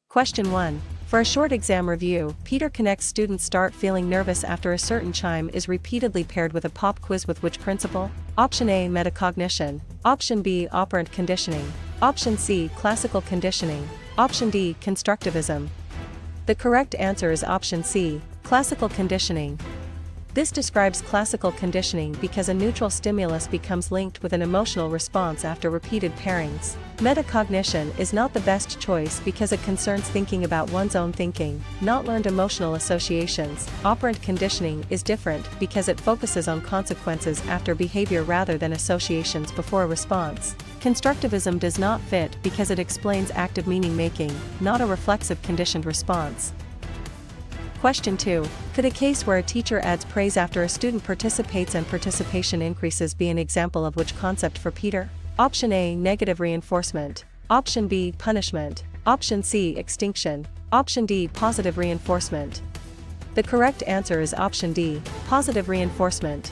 Question 1. For a short exam review, Peter connects students start feeling nervous after a certain chime is repeatedly paired with a pop quiz with which principle? Option A. Metacognition. Option B. Operant conditioning. Option C. Classical conditioning. Option D. Constructivism. The correct answer is option C. Classical conditioning. This describes classical conditioning because a neutral stimulus becomes linked with an emotional response after repeated pairings. Metacognition is not the best choice because it concerns thinking about one's own thinking, not learned emotional associations. Operant conditioning is different because it focuses on consequences after behavior rather than associations before a response. Constructivism does not fit because it explains active meaning making, not a reflexive conditioned response. Question 2. Could a case where a teacher adds praise after a student participates and participation increases be an example of which concept for Peter? Option A. Negative reinforcement. Option B. Punishment. Option C. Extinction. Option D. Positive reinforcement. The correct answer is option D. Positive reinforcement.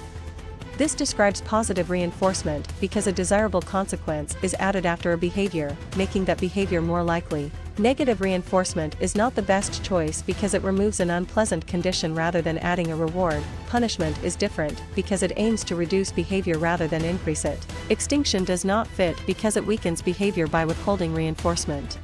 This describes positive reinforcement because a desirable consequence is added after a behavior, making that behavior more likely. Negative reinforcement is not the best choice because it removes an unpleasant condition rather than adding a reward. Punishment is different because it aims to reduce behavior rather than increase it. Extinction does not fit because it weakens behavior by withholding reinforcement.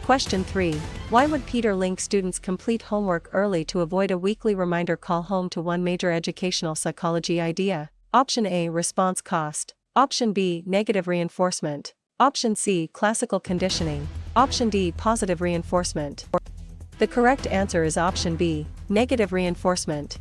Question 3. Why would Peter link students complete homework early to avoid a weekly reminder call home to one major educational psychology idea? Option A. Response cost. Option B. Negative reinforcement. Option C. Classical conditioning. Option D. Positive reinforcement. The correct answer is option B. Negative reinforcement.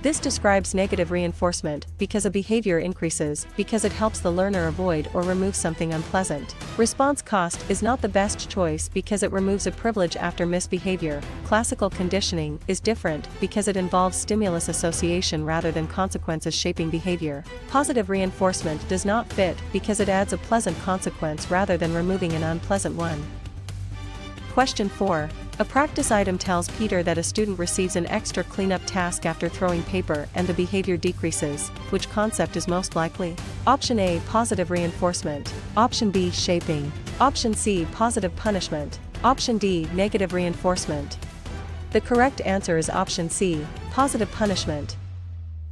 This describes negative reinforcement because a behavior increases because it helps the learner avoid or remove something unpleasant. Response cost is not the best choice because it removes a privilege after misbehavior. Classical conditioning is different because it involves stimulus association rather than consequences shaping behavior. Positive reinforcement does not fit because it adds a pleasant consequence rather than removing an unpleasant one. Question 4. A practice item tells Peter that a student receives an extra cleanup task after throwing paper and the behavior decreases. Which concept is most likely? Option A. Positive reinforcement. Option B. Shaping. Option C. Positive punishment. Option D. Negative reinforcement. The correct answer is option C. Positive punishment.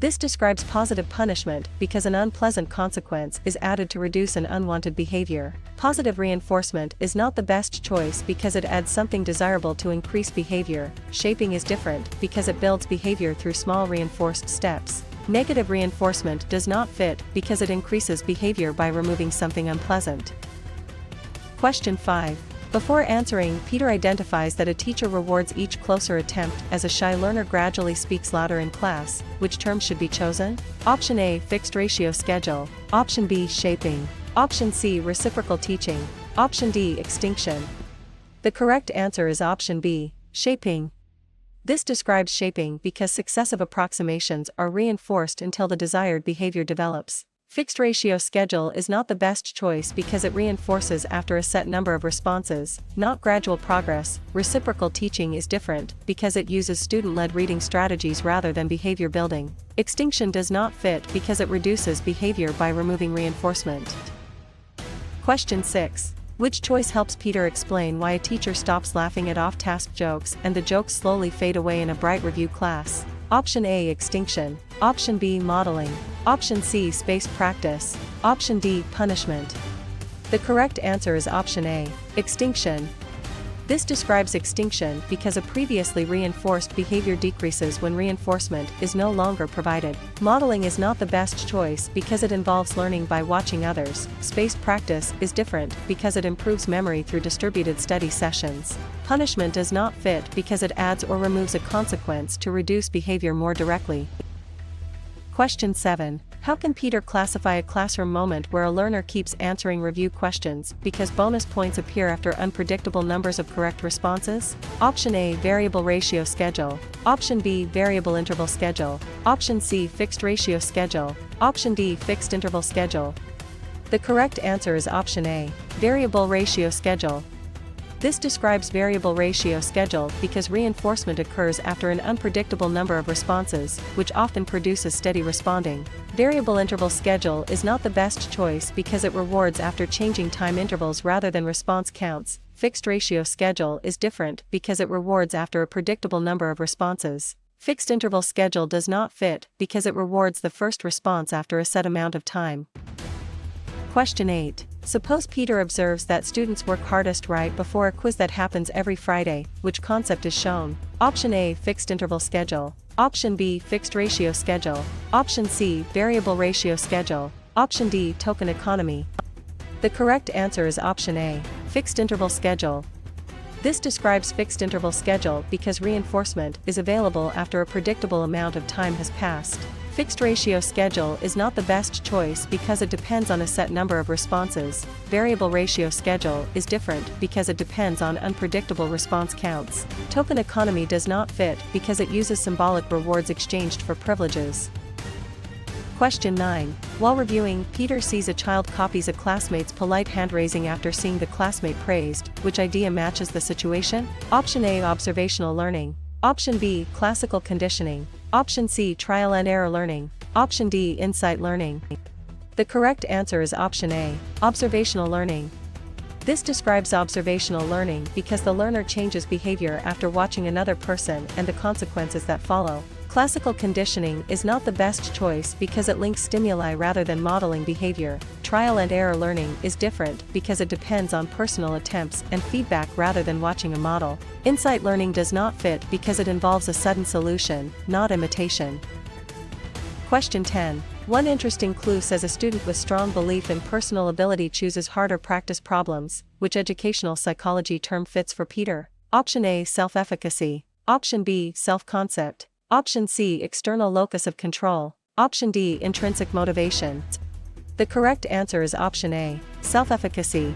This describes positive punishment because an unpleasant consequence is added to reduce an unwanted behavior. Positive reinforcement is not the best choice because it adds something desirable to increase behavior. Shaping is different because it builds behavior through small reinforced steps. Negative reinforcement does not fit because it increases behavior by removing something unpleasant. Question 5. Before answering, Peter identifies that a teacher rewards each closer attempt as a shy learner gradually speaks louder in class. Which term should be chosen? Option A. Fixed ratio schedule. Option B. Shaping. Option C. Reciprocal teaching. Option D. Extinction. The correct answer is option B. Shaping. This describes shaping because successive approximations are reinforced until the desired behavior develops. Fixed ratio schedule is not the best choice because it reinforces after a set number of responses, not gradual progress. Reciprocal teaching is different because it uses student-led reading strategies rather than behavior building. Extinction does not fit because it reduces behavior by removing reinforcement. Question 6. Which choice helps Peter explain why a teacher stops laughing at off-task jokes and the jokes slowly fade away in a bright review class? Option A. Extinction. Option B. Modeling. Option C. Spaced practice. Option D. Punishment. The correct answer is option A. Extinction. This describes extinction because a previously reinforced behavior decreases when reinforcement is no longer provided. Modeling is not the best choice because it involves learning by watching others. Spaced practice is different because it improves memory through distributed study sessions. Punishment does not fit because it adds or removes a consequence to reduce behavior more directly. Question 7. How can Peter classify a classroom moment where a learner keeps answering review questions because bonus points appear after unpredictable numbers of correct responses? Option A. Variable ratio schedule. Option B. Variable interval schedule. Option C. Fixed ratio schedule. Option D. Fixed interval schedule. The correct answer is option A. Variable ratio schedule. This describes variable ratio schedule because reinforcement occurs after an unpredictable number of responses, which often produces steady responding. Variable interval schedule is not the best choice because it rewards after changing time intervals rather than response counts. Fixed ratio schedule is different because it rewards after a predictable number of responses. Fixed interval schedule does not fit because it rewards the first response after a set amount of time. Question 8. Suppose Peter observes that students work hardest right before a quiz that happens every Friday. Which concept is shown? Option A, fixed interval schedule. Option B, fixed ratio schedule. Option C, variable ratio schedule. Option D, token economy. The correct answer is option A, fixed interval schedule. This describes fixed interval schedule because reinforcement is available after a predictable amount of time has passed. Fixed ratio schedule is not the best choice because it depends on a set number of responses. Variable ratio schedule is different because it depends on unpredictable response counts. Token economy does not fit because it uses symbolic rewards exchanged for privileges. Question 9. While reviewing, Peter sees a child copies a classmate's polite hand-raising after seeing the classmate praised. Which idea matches the situation? Option A, observational learning. Option B, classical conditioning. Option C, trial and error learning. Option D, insight learning. The correct answer is option A, observational learning. This describes observational learning because the learner changes behavior after watching another person and the consequences that follow. Classical conditioning is not the best choice because it links stimuli rather than modeling behavior. Trial and error learning is different because it depends on personal attempts and feedback rather than watching a model. Insight learning does not fit because it involves a sudden solution, not imitation. Question 10. One interesting clue says a student with strong belief in personal ability chooses harder practice problems. Which educational psychology term fits for Peter? Option A, self-efficacy. Option B, self-concept. Option C, external locus of control. Option D, intrinsic motivation. The correct answer is option A, self-efficacy.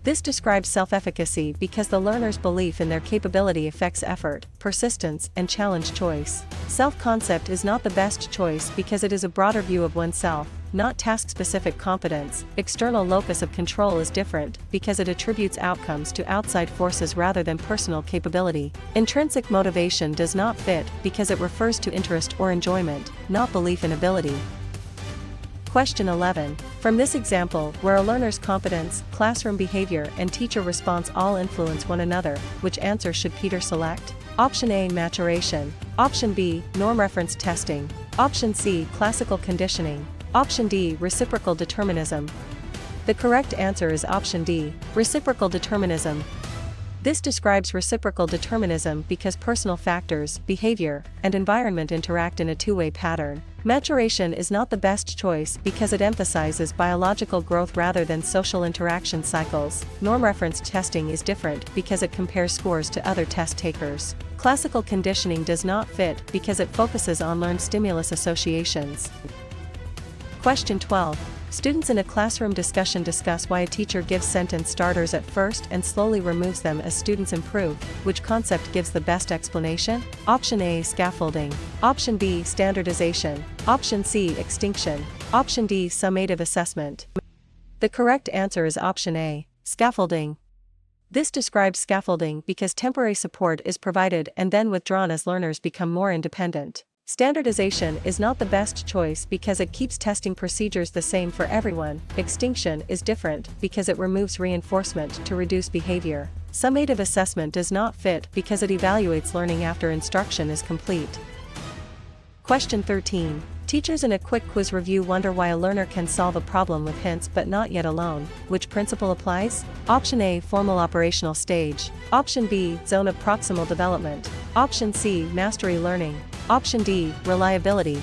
This describes self-efficacy because the learner's belief in their capability affects effort, persistence, and challenge choice. Self-concept is not the best choice because it is a broader view of oneself, not task-specific competence. External locus of control is different because it attributes outcomes to outside forces rather than personal capability. Intrinsic motivation does not fit because it refers to interest or enjoyment, not belief in ability. Question 11. From this example, where a learner's competence, classroom behavior, and teacher response all influence one another, which answer should Peter select? Option A, maturation. Option B, norm reference testing. Option C, classical conditioning. Option D, reciprocal determinism. The correct answer is option D, reciprocal determinism. This describes reciprocal determinism because personal factors, behavior, and environment interact in a two-way pattern. Maturation is not the best choice because it emphasizes biological growth rather than social interaction cycles. Norm reference testing is different because it compares scores to other test takers. Classical conditioning does not fit because it focuses on learned stimulus associations. Question 12. Students in a classroom discussion discuss why a teacher gives sentence starters at first and slowly removes them as students improve. Which concept gives the best explanation? Option A, scaffolding. Option B, standardization. Option C, extinction. Option D, summative assessment. The correct answer is option A, scaffolding. This describes scaffolding because temporary support is provided and then withdrawn as learners become more independent. Standardization is not the best choice because it keeps testing procedures the same for everyone. Extinction is different because it removes reinforcement to reduce behavior. Summative assessment does not fit because it evaluates learning after instruction is complete. Question 13. Teachers in a quick quiz review wonder why a learner can solve a problem with hints but not yet alone. Which principle applies? Option A, formal operational stage. Option B, zone of proximal development. Option C, mastery learning. Option D, reliability.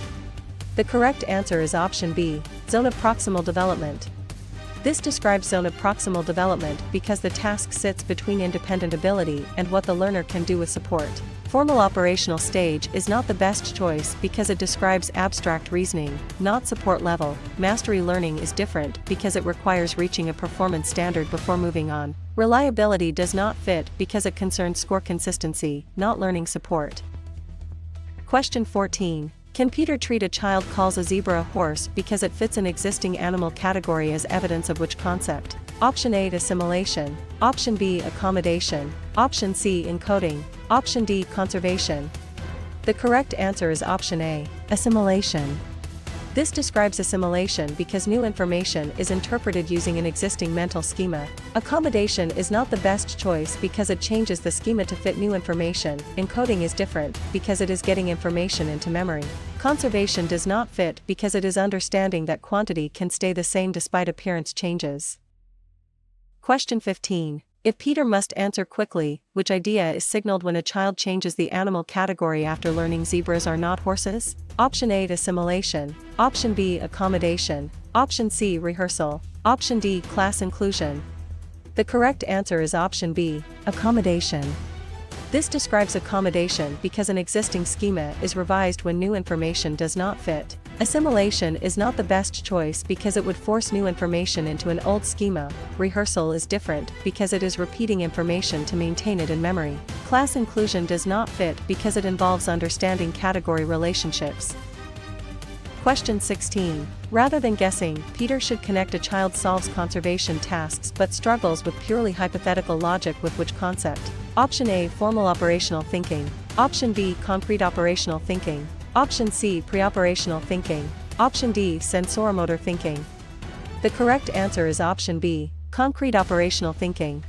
The correct answer is option B, zone of proximal development. This describes zone of proximal development because the task sits between independent ability and what the learner can do with support. Formal operational stage is not the best choice because it describes abstract reasoning, not support level. Mastery learning is different because it requires reaching a performance standard before moving on. Reliability does not fit because it concerns score consistency, not learning support. Question 14. Can Peter treat a child calls a zebra a horse because it fits an existing animal category as evidence of which concept? Option A, assimilation. Option B, accommodation. Option C, encoding. Option D, conservation. The correct answer is option A, assimilation. This describes assimilation because new information is interpreted using an existing mental schema. Accommodation is not the best choice because it changes the schema to fit new information. Encoding is different because it is getting information into memory. Conservation does not fit because it is understanding that quantity can stay the same despite appearance changes. Question 15. If Peter must answer quickly, which idea is signaled when a child changes the animal category after learning zebras are not horses? Option A, assimilation. Option B, accommodation. Option C, rehearsal. Option D, class inclusion. The correct answer is option B, accommodation. This describes accommodation because an existing schema is revised when new information does not fit. Assimilation is not the best choice because it would force new information into an old schema. Rehearsal is different because it is repeating information to maintain it in memory. Class inclusion does not fit because it involves understanding category relationships. Question 16. Rather than guessing, Peter should connect a child solves conservation tasks but struggles with purely hypothetical logic with which concept? Option A, formal operational thinking. Option B, concrete operational thinking. Option C, pre-operational thinking. Option D, sensoromotor thinking. The correct answer is option B, concrete operational thinking.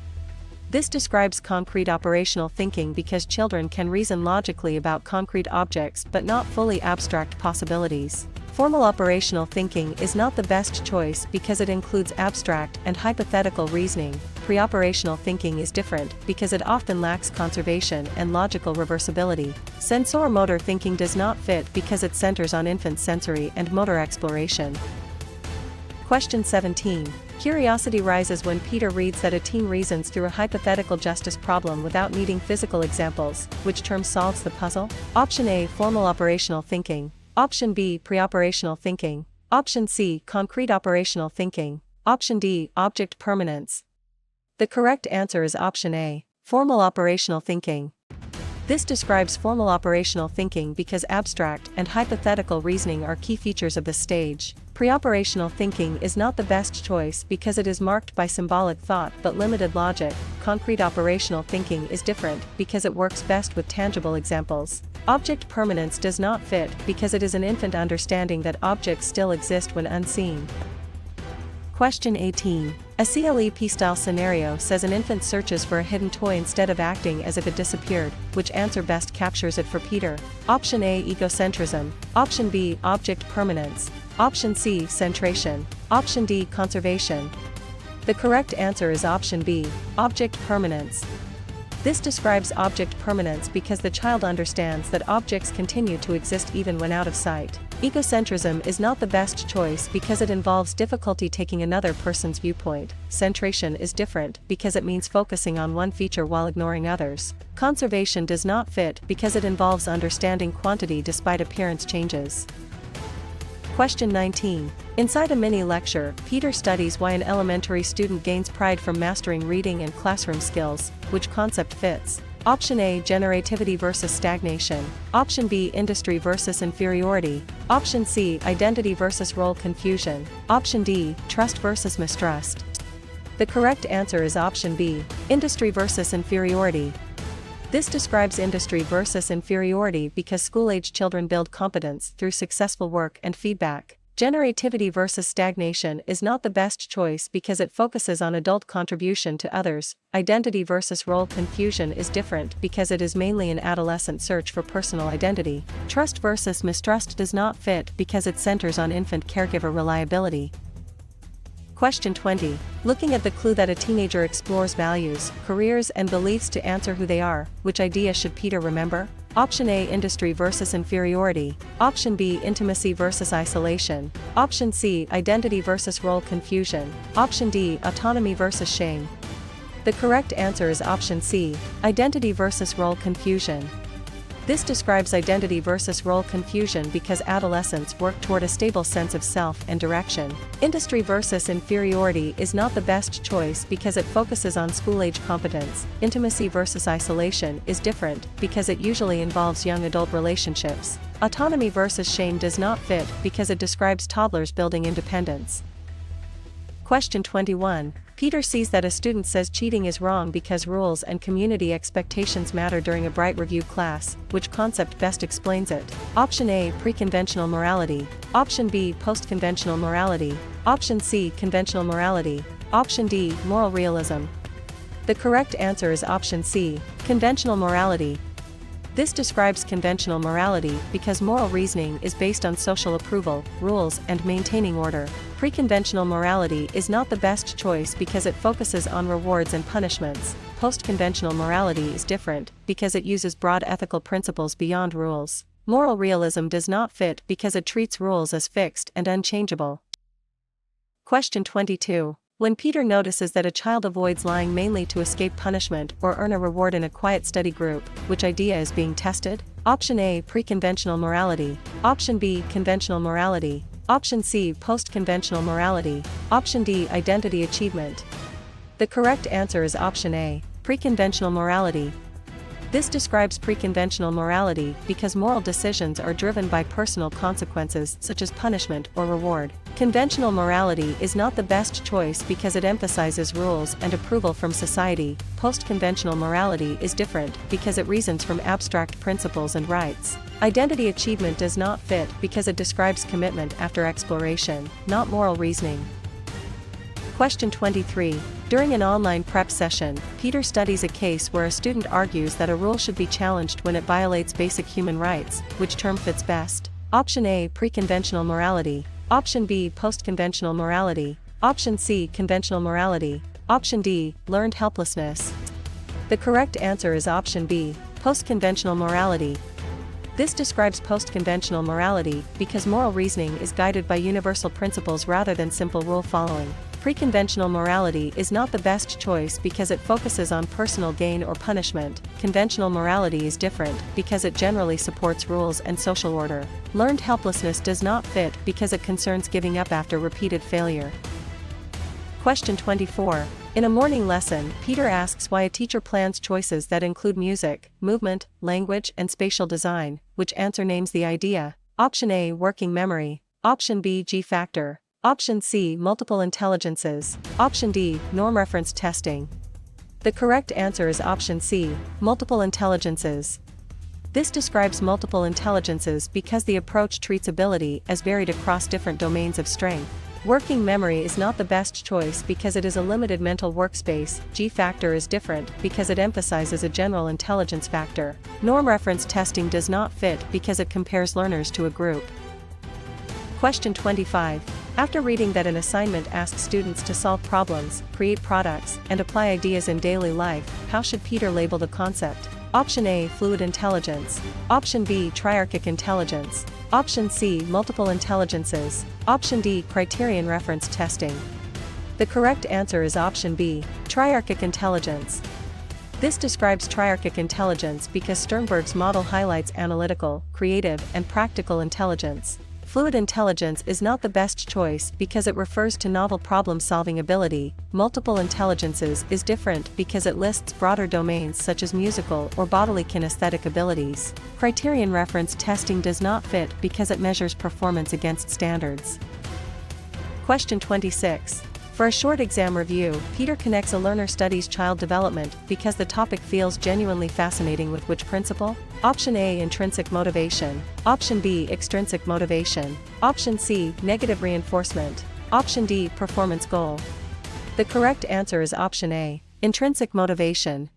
This describes concrete operational thinking because children can reason logically about concrete objects but not fully abstract possibilities. Formal operational thinking is not the best choice because it includes abstract and hypothetical reasoning. Pre-operational thinking is different because it often lacks conservation and logical reversibility. Sensoromotor thinking does not fit because it centers on infant sensory and motor exploration. Question 17. Curiosity rises when Peter reads that a teen reasons through a hypothetical justice problem without needing physical examples. Which term solves the puzzle? Option A, formal operational thinking. Option B, pre-operational thinking. Option C, concrete operational thinking. Option D, object permanence. The correct answer is option A, formal operational thinking. This describes formal operational thinking because abstract and hypothetical reasoning are key features of the stage. Pre-operational thinking is not the best choice because it is marked by symbolic thought but limited logic. Concrete operational thinking is different because it works best with tangible examples. Object permanence does not fit because it is an infant understanding that objects still exist when unseen. Question 18. A CLEP-style scenario says an infant searches for a hidden toy instead of acting as if it disappeared. Which answer best captures it for Peter? Option A, egocentrism. Option B, object permanence. Option C, centration. Option D, conservation. The correct answer is option B, object permanence. This describes object permanence because the child understands that objects continue to exist even when out of sight. Egocentrism is not the best choice because it involves difficulty taking another person's viewpoint. Centration is different because it means focusing on one feature while ignoring others. Conservation does not fit because it involves understanding quantity despite appearance changes. Question 19. Inside a mini-lecture, Peter studies why an elementary student gains pride from mastering reading and classroom skills. Which concept fits? Option A, generativity versus stagnation. Option B, industry versus inferiority. Option C, identity versus role confusion. Option D, trust versus mistrust. The correct answer is option B, industry versus inferiority. This describes industry versus inferiority because school-age children build competence through successful work and feedback. Generativity versus stagnation is not the best choice because it focuses on adult contribution to others. Identity versus role confusion is different because it is mainly an adolescent search for personal identity. Trust versus mistrust does not fit because it centers on infant caregiver reliability. Question 20. Looking at the clue that a teenager explores values, careers and beliefs to answer who they are, which idea should Peter remember? Option A, industry versus inferiority. Option B, intimacy versus isolation. Option C, identity versus role confusion. Option D, autonomy versus shame. The correct answer is option C, identity versus role confusion. This describes identity versus role confusion because adolescents work toward a stable sense of self and direction. Industry versus inferiority is not the best choice because it focuses on school-age competence. Intimacy versus isolation is different because it usually involves young adult relationships. Autonomy versus shame does not fit because it describes toddlers building independence. Question 21. Peter sees that a student says cheating is wrong because rules and community expectations matter during a bright review class. Which concept best explains it? Option A, pre-conventional morality. Option B, post-conventional morality. Option C, conventional morality. Option D, moral realism. The correct answer is option C, conventional morality. This describes conventional morality because moral reasoning is based on social approval, rules, and maintaining order. Pre-conventional morality is not the best choice because it focuses on rewards and punishments. Post-conventional morality is different because it uses broad ethical principles beyond rules. Moral realism does not fit because it treats rules as fixed and unchangeable. Question 22. When Peter notices that a child avoids lying mainly to escape punishment or earn a reward in a quiet study group, which idea is being tested? Option A, pre-conventional morality. Option B, conventional morality. Option C, post-conventional morality. Option D, identity achievement. The correct answer is option A, pre-conventional morality. This describes pre-conventional morality because moral decisions are driven by personal consequences such as punishment or reward. Conventional morality is not the best choice because it emphasizes rules and approval from society. Post-conventional morality is different because it reasons from abstract principles and rights. Identity achievement does not fit because it describes commitment after exploration, not moral reasoning. Question 23. During an online prep session, Peter studies a case where a student argues that a rule should be challenged when it violates basic human rights. Which term fits best? Option A, pre-conventional morality. Option B, post-conventional morality. Option C, conventional morality. Option D, learned helplessness. The correct answer is option B, post-conventional morality. This describes post-conventional morality because moral reasoning is guided by universal principles rather than simple rule following. Pre-conventional morality is not the best choice because it focuses on personal gain or punishment. Conventional morality is different because it generally supports rules and social order. Learned helplessness does not fit because it concerns giving up after repeated failure. Question 24. In a morning lesson, Peter asks why a teacher plans choices that include music, movement, language, and spatial design. Which answer names the idea? Option A, working memory. Option B, G-factor. Option C, multiple intelligences. Option D, norm reference testing. The correct answer is option C, multiple intelligences. This describes multiple intelligences because the approach treats ability as varied across different domains of strength. Working memory is not the best choice because it is a limited mental workspace. G-factor is different because it emphasizes a general intelligence factor. Norm reference testing does not fit because it compares learners to a group. Question 25. After reading that an assignment asks students to solve problems, create products, and apply ideas in daily life, how should Peter label the concept? Option A, fluid intelligence. Option B, triarchic intelligence. Option C, multiple intelligences. Option D, criterion reference testing. The correct answer is option B, triarchic intelligence. This describes triarchic intelligence because Sternberg's model highlights analytical, creative, and practical intelligence. Fluid intelligence is not the best choice because it refers to novel problem-solving ability. Multiple intelligences is different because it lists broader domains such as musical or bodily kinesthetic abilities. Criterion reference testing does not fit because it measures performance against standards. Question 26. For a short exam review, Peter connects a learner studies child development because the topic feels genuinely fascinating with which principle? Option A, intrinsic motivation. Option B, extrinsic motivation. Option C, negative reinforcement. Option D, performance goal. The correct answer is option A, intrinsic motivation.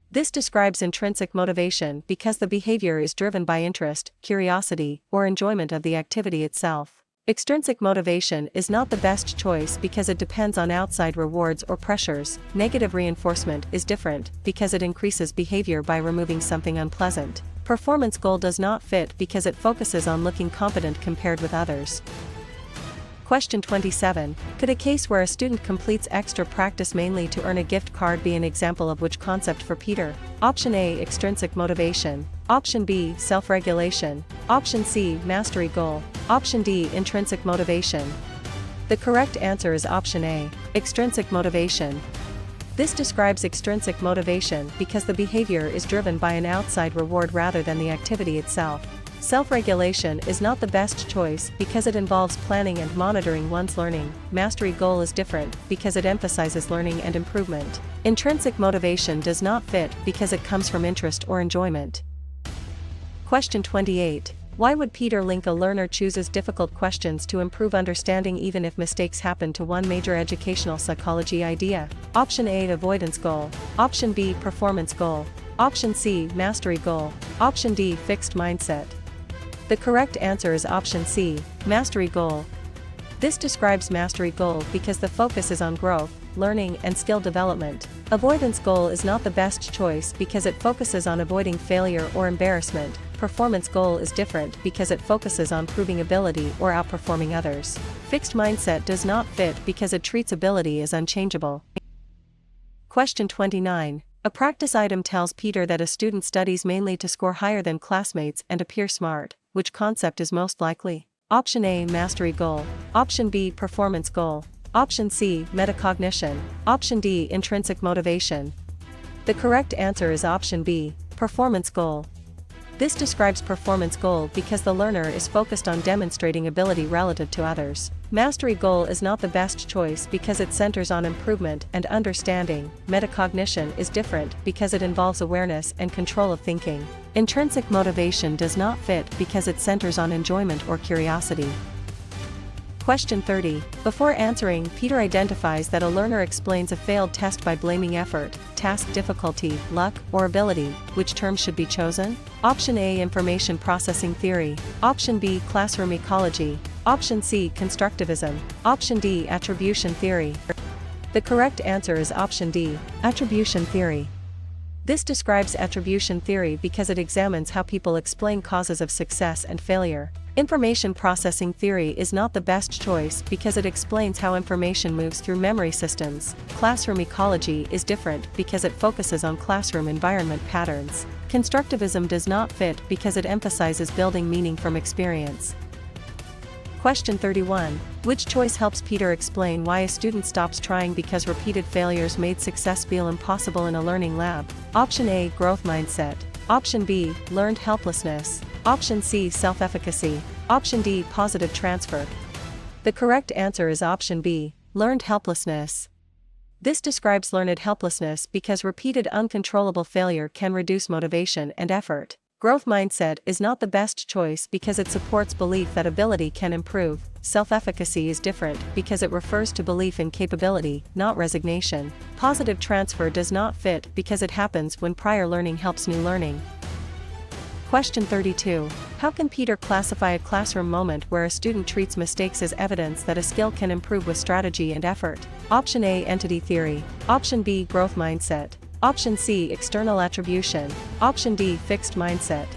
This describes intrinsic motivation because the behavior is driven by interest, curiosity, or enjoyment of the activity itself. Extrinsic motivation is not the best choice because it depends on outside rewards or pressures. Negative reinforcement is different because it increases behavior by removing something unpleasant. Performance goal does not fit because it focuses on looking competent compared with others. Question 27. Could a case where a student completes extra practice mainly to earn a gift card be an example of which concept for Peter? Option A, extrinsic motivation. Option B, self-regulation. Option C, mastery goal. Option D, intrinsic motivation. The correct answer is option A, extrinsic motivation. This describes extrinsic motivation because the behavior is driven by an outside reward rather than the activity itself. Self-regulation is not the best choice because it involves planning and monitoring one's learning. Mastery goal is different because it emphasizes learning and improvement. Intrinsic motivation does not fit because it comes from interest or enjoyment. Question 28. Why would Peter link a learner chooses difficult questions to improve understanding even if mistakes happen to one major educational psychology idea? Option A, avoidance goal. Option B, performance goal. Option C, mastery goal. Option D, fixed mindset. The correct answer is option C, mastery goal. This describes mastery goal because the focus is on growth, learning, and skill development. Avoidance goal is not the best choice because it focuses on avoiding failure or embarrassment. Performance goal is different because it focuses on proving ability or outperforming others. Fixed mindset does not fit because it treats ability as unchangeable. Question 29. A practice item tells Peter that a student studies mainly to score higher than classmates and appear smart. Which concept is most likely? Option A, mastery goal. Option B, performance goal. Option C, metacognition. Option D, intrinsic motivation. The correct answer is option B, performance goal. This describes performance goal because the learner is focused on demonstrating ability relative to others. Mastery goal is not the best choice because it centers on improvement and understanding. Metacognition is different because it involves awareness and control of thinking. Intrinsic motivation does not fit because it centers on enjoyment or curiosity. Question 30. Before answering, Peter identifies that a learner explains a failed test by blaming effort, task difficulty, luck, or ability. Which term should be chosen? Option A, information processing theory. Option B, classroom ecology. Option C, constructivism. Option D, attribution theory. The correct answer is option D, attribution theory. This describes attribution theory because it examines how people explain causes of success and failure. Information processing theory is not the best choice because it explains how information moves through memory systems. Classroom ecology is different because it focuses on classroom environment patterns. Constructivism does not fit because it emphasizes building meaning from experience. Question 31. Which choice helps Peter explain why a student stops trying because repeated failures made success feel impossible in a learning lab? Option A, growth mindset. Option B, learned helplessness. Option C, self-efficacy. Option D, positive transfer. The correct answer is option B, learned helplessness. This describes learned helplessness because repeated uncontrollable failure can reduce motivation and effort. Growth mindset is not the best choice because it supports belief that ability can improve. Self-efficacy is different because it refers to belief in capability, not resignation. Positive transfer does not fit because it happens when prior learning helps new learning. Question 32. How can Peter classify a classroom moment where a student treats mistakes as evidence that a skill can improve with strategy and effort? Option A, entity theory. Option B, growth mindset. Option C, external attribution. Option D, fixed mindset.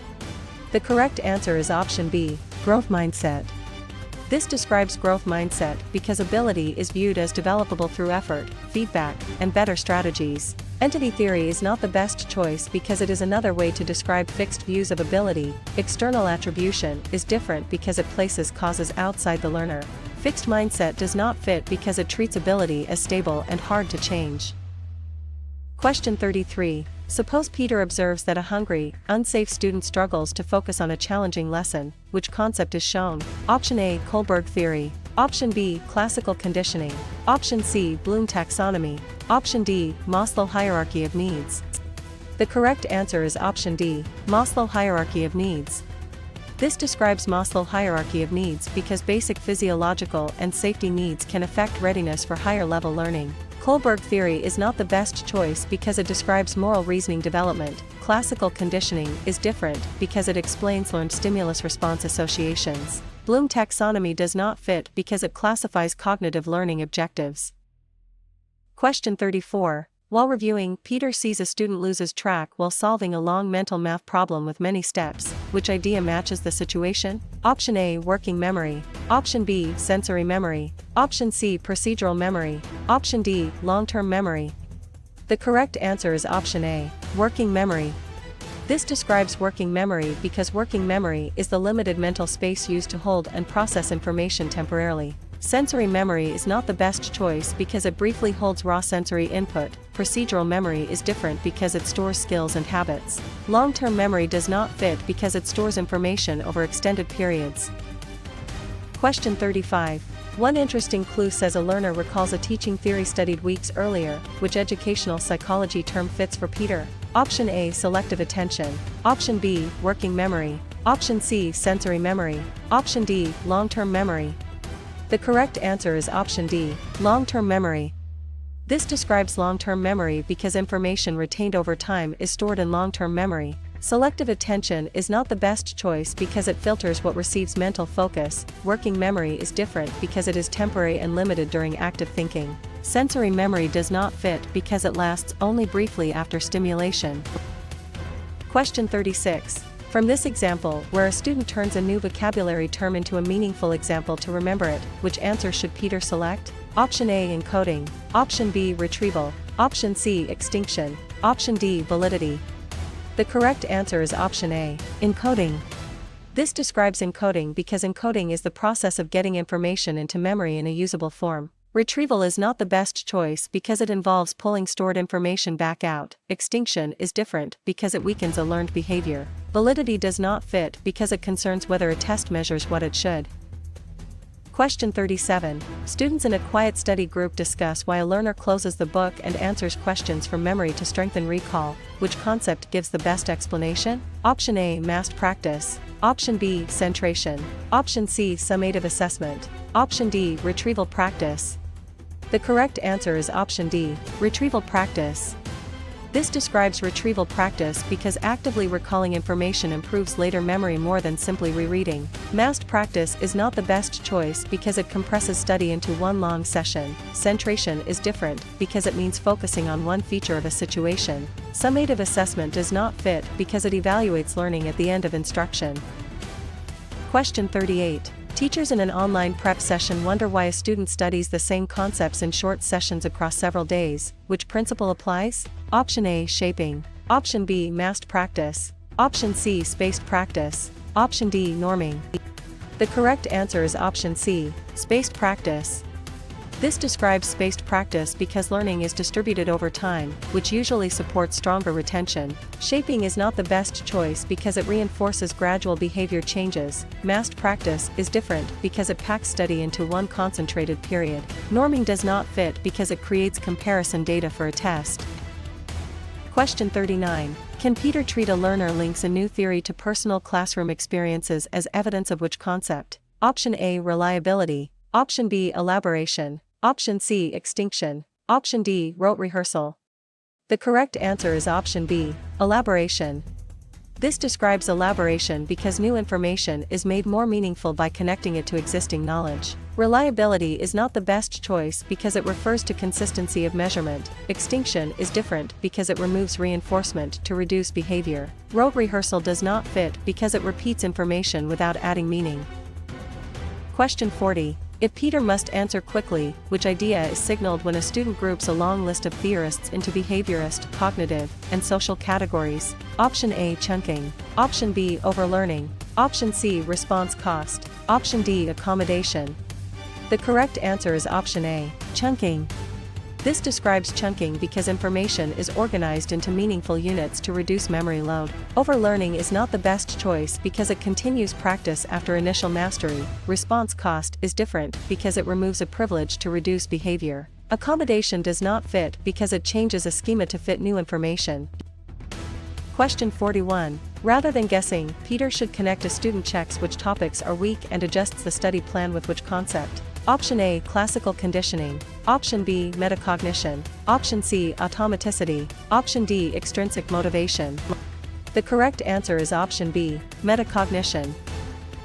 The correct answer is option B, growth mindset. This describes growth mindset because ability is viewed as developable through effort, feedback, and better strategies. Entity theory is not the best choice because it is another way to describe fixed views of ability. External attribution is different because it places causes outside the learner. Fixed mindset does not fit because it treats ability as stable and hard to change. Question 33. Suppose Peter observes that a hungry, unsafe student struggles to focus on a challenging lesson. Which concept is shown? Option A, Kohlberg theory. Option B, classical conditioning. Option C, Bloom taxonomy. Option D, Maslow hierarchy of needs. The correct answer is option D, Maslow hierarchy of needs. This describes Maslow hierarchy of needs because basic physiological and safety needs can affect readiness for higher level learning. Kohlberg theory is not the best choice because it describes moral reasoning development. Classical conditioning is different because it explains learned stimulus-response associations. Bloom taxonomy does not fit because it classifies cognitive learning objectives. Question 34. While reviewing, Peter sees a student loses track while solving a long mental math problem with many steps. Which idea matches the situation? Option A, working memory. Option B, sensory memory. Option C, procedural memory. Option D, long-term memory. The correct answer is option A, working memory. This describes working memory because working memory is the limited mental space used to hold and process information temporarily. Sensory memory is not the best choice because it briefly holds raw sensory input. Procedural memory is different because it stores skills and habits. Long-term memory does not fit because it stores information over extended periods. Question 35. One interesting clue says a learner recalls a teaching theory studied weeks earlier. Which educational psychology term fits for Peter? Option A, selective attention. Option B, working memory. Option C, sensory memory. Option D, long-term memory. The correct answer is option D, long-term memory. This describes long-term memory because information retained over time is stored in long-term memory. Selective attention is not the best choice because it filters what receives mental focus. Working memory is different because it is temporary and limited during active thinking. Sensory memory does not fit because it lasts only briefly after stimulation. Question 36. From this example, where a student turns a new vocabulary term into a meaningful example to remember it, which answer should Peter select? Option A, encoding. Option B, retrieval. Option C, extinction. Option D, validity. The correct answer is option A, encoding. This describes encoding because encoding is the process of getting information into memory in a usable form. Retrieval is not the best choice because it involves pulling stored information back out. Extinction is different because it weakens a learned behavior. Validity does not fit because it concerns whether a test measures what it should. Question 37. Students in a quiet study group discuss why a learner closes the book and answers questions from memory to strengthen recall. Which concept gives the best explanation? Option A, massed practice. Option B, centration. Option C, summative assessment. Option D, retrieval practice. The correct answer is option D, retrieval practice. This describes retrieval practice because actively recalling information improves later memory more than simply rereading. Massed practice is not the best choice because it compresses study into one long session. Centration is different because it means focusing on one feature of a situation. Summative assessment does not fit because it evaluates learning at the end of instruction. Question 38. Teachers in an online prep session wonder why a student studies the same concepts in short sessions across several days. Which principle applies? Option A, shaping. Option B, massed practice. Option C, spaced practice. Option D, norming. The correct answer is option C, spaced practice. This describes spaced practice because learning is distributed over time, which usually supports stronger retention. Shaping is not the best choice because it reinforces gradual behavior changes. Massed practice is different because it packs study into one concentrated period. Norming does not fit because it creates comparison data for a test. Question 39. Can Peter treat a learner links a new theory to personal classroom experiences as evidence of which concept? Option A, reliability. Option B, elaboration. Option C, extinction. Option D, rote rehearsal. The correct answer is option B, elaboration. This describes elaboration because new information is made more meaningful by connecting it to existing knowledge. Reliability is not the best choice because it refers to consistency of measurement. Extinction is different because it removes reinforcement to reduce behavior. Rote rehearsal does not fit because it repeats information without adding meaning. Question 40. If Peter must answer quickly, which idea is signaled when a student groups a long list of theorists into behaviorist, cognitive, and social categories? Option A, chunking. Option B, overlearning. Option C, response cost. Option D, accommodation. The correct answer is option A, chunking. This describes chunking because information is organized into meaningful units to reduce memory load. Overlearning is not the best choice because it continues practice after initial mastery. Response cost is different because it removes a privilege to reduce behavior. Accommodation does not fit because it changes a schema to fit new information. Question 41. Rather than guessing, Peter should connect a student checks which topics are weak and adjusts the study plan with which concept? Option A, classical conditioning. Option B, metacognition. Option C, automaticity. Option D, extrinsic motivation. The correct answer is option B, metacognition.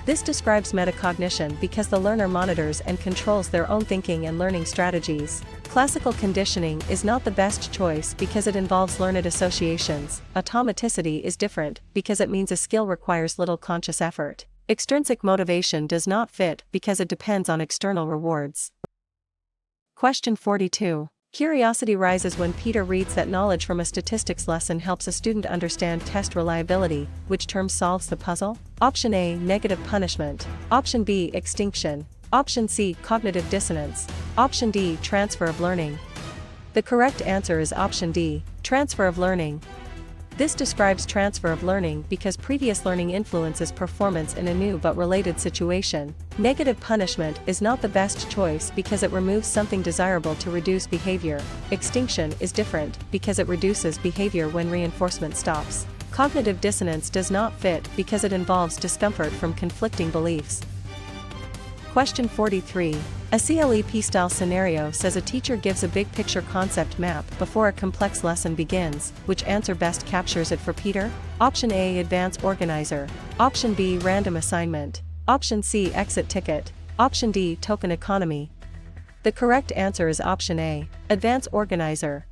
This describes metacognition because the learner monitors and controls their own thinking and learning strategies. Classical conditioning is not the best choice because it involves learned associations. Automaticity is different because it means a skill requires little conscious effort. Extrinsic motivation does not fit because it depends on external rewards. Question 42. Curiosity rises when Peter reads that knowledge from a statistics lesson helps a student understand test reliability. Which term solves the puzzle? Option A, negative punishment. Option B, extinction. Option C, cognitive dissonance. Option D, transfer of learning. The correct answer is option D, transfer of learning. This describes transfer of learning because previous learning influences performance in a new but related situation. Negative punishment is not the best choice because it removes something desirable to reduce behavior. Extinction is different because it reduces behavior when reinforcement stops. Cognitive dissonance does not fit because it involves discomfort from conflicting beliefs. Question 43. A CLEP-style scenario says a teacher gives a big picture concept map before a complex lesson begins. Which answer best captures it for Peter? Option A, advance organizer. Option B, random assignment. Option C, exit ticket. Option D, token economy. The correct answer is option A, advance organizer.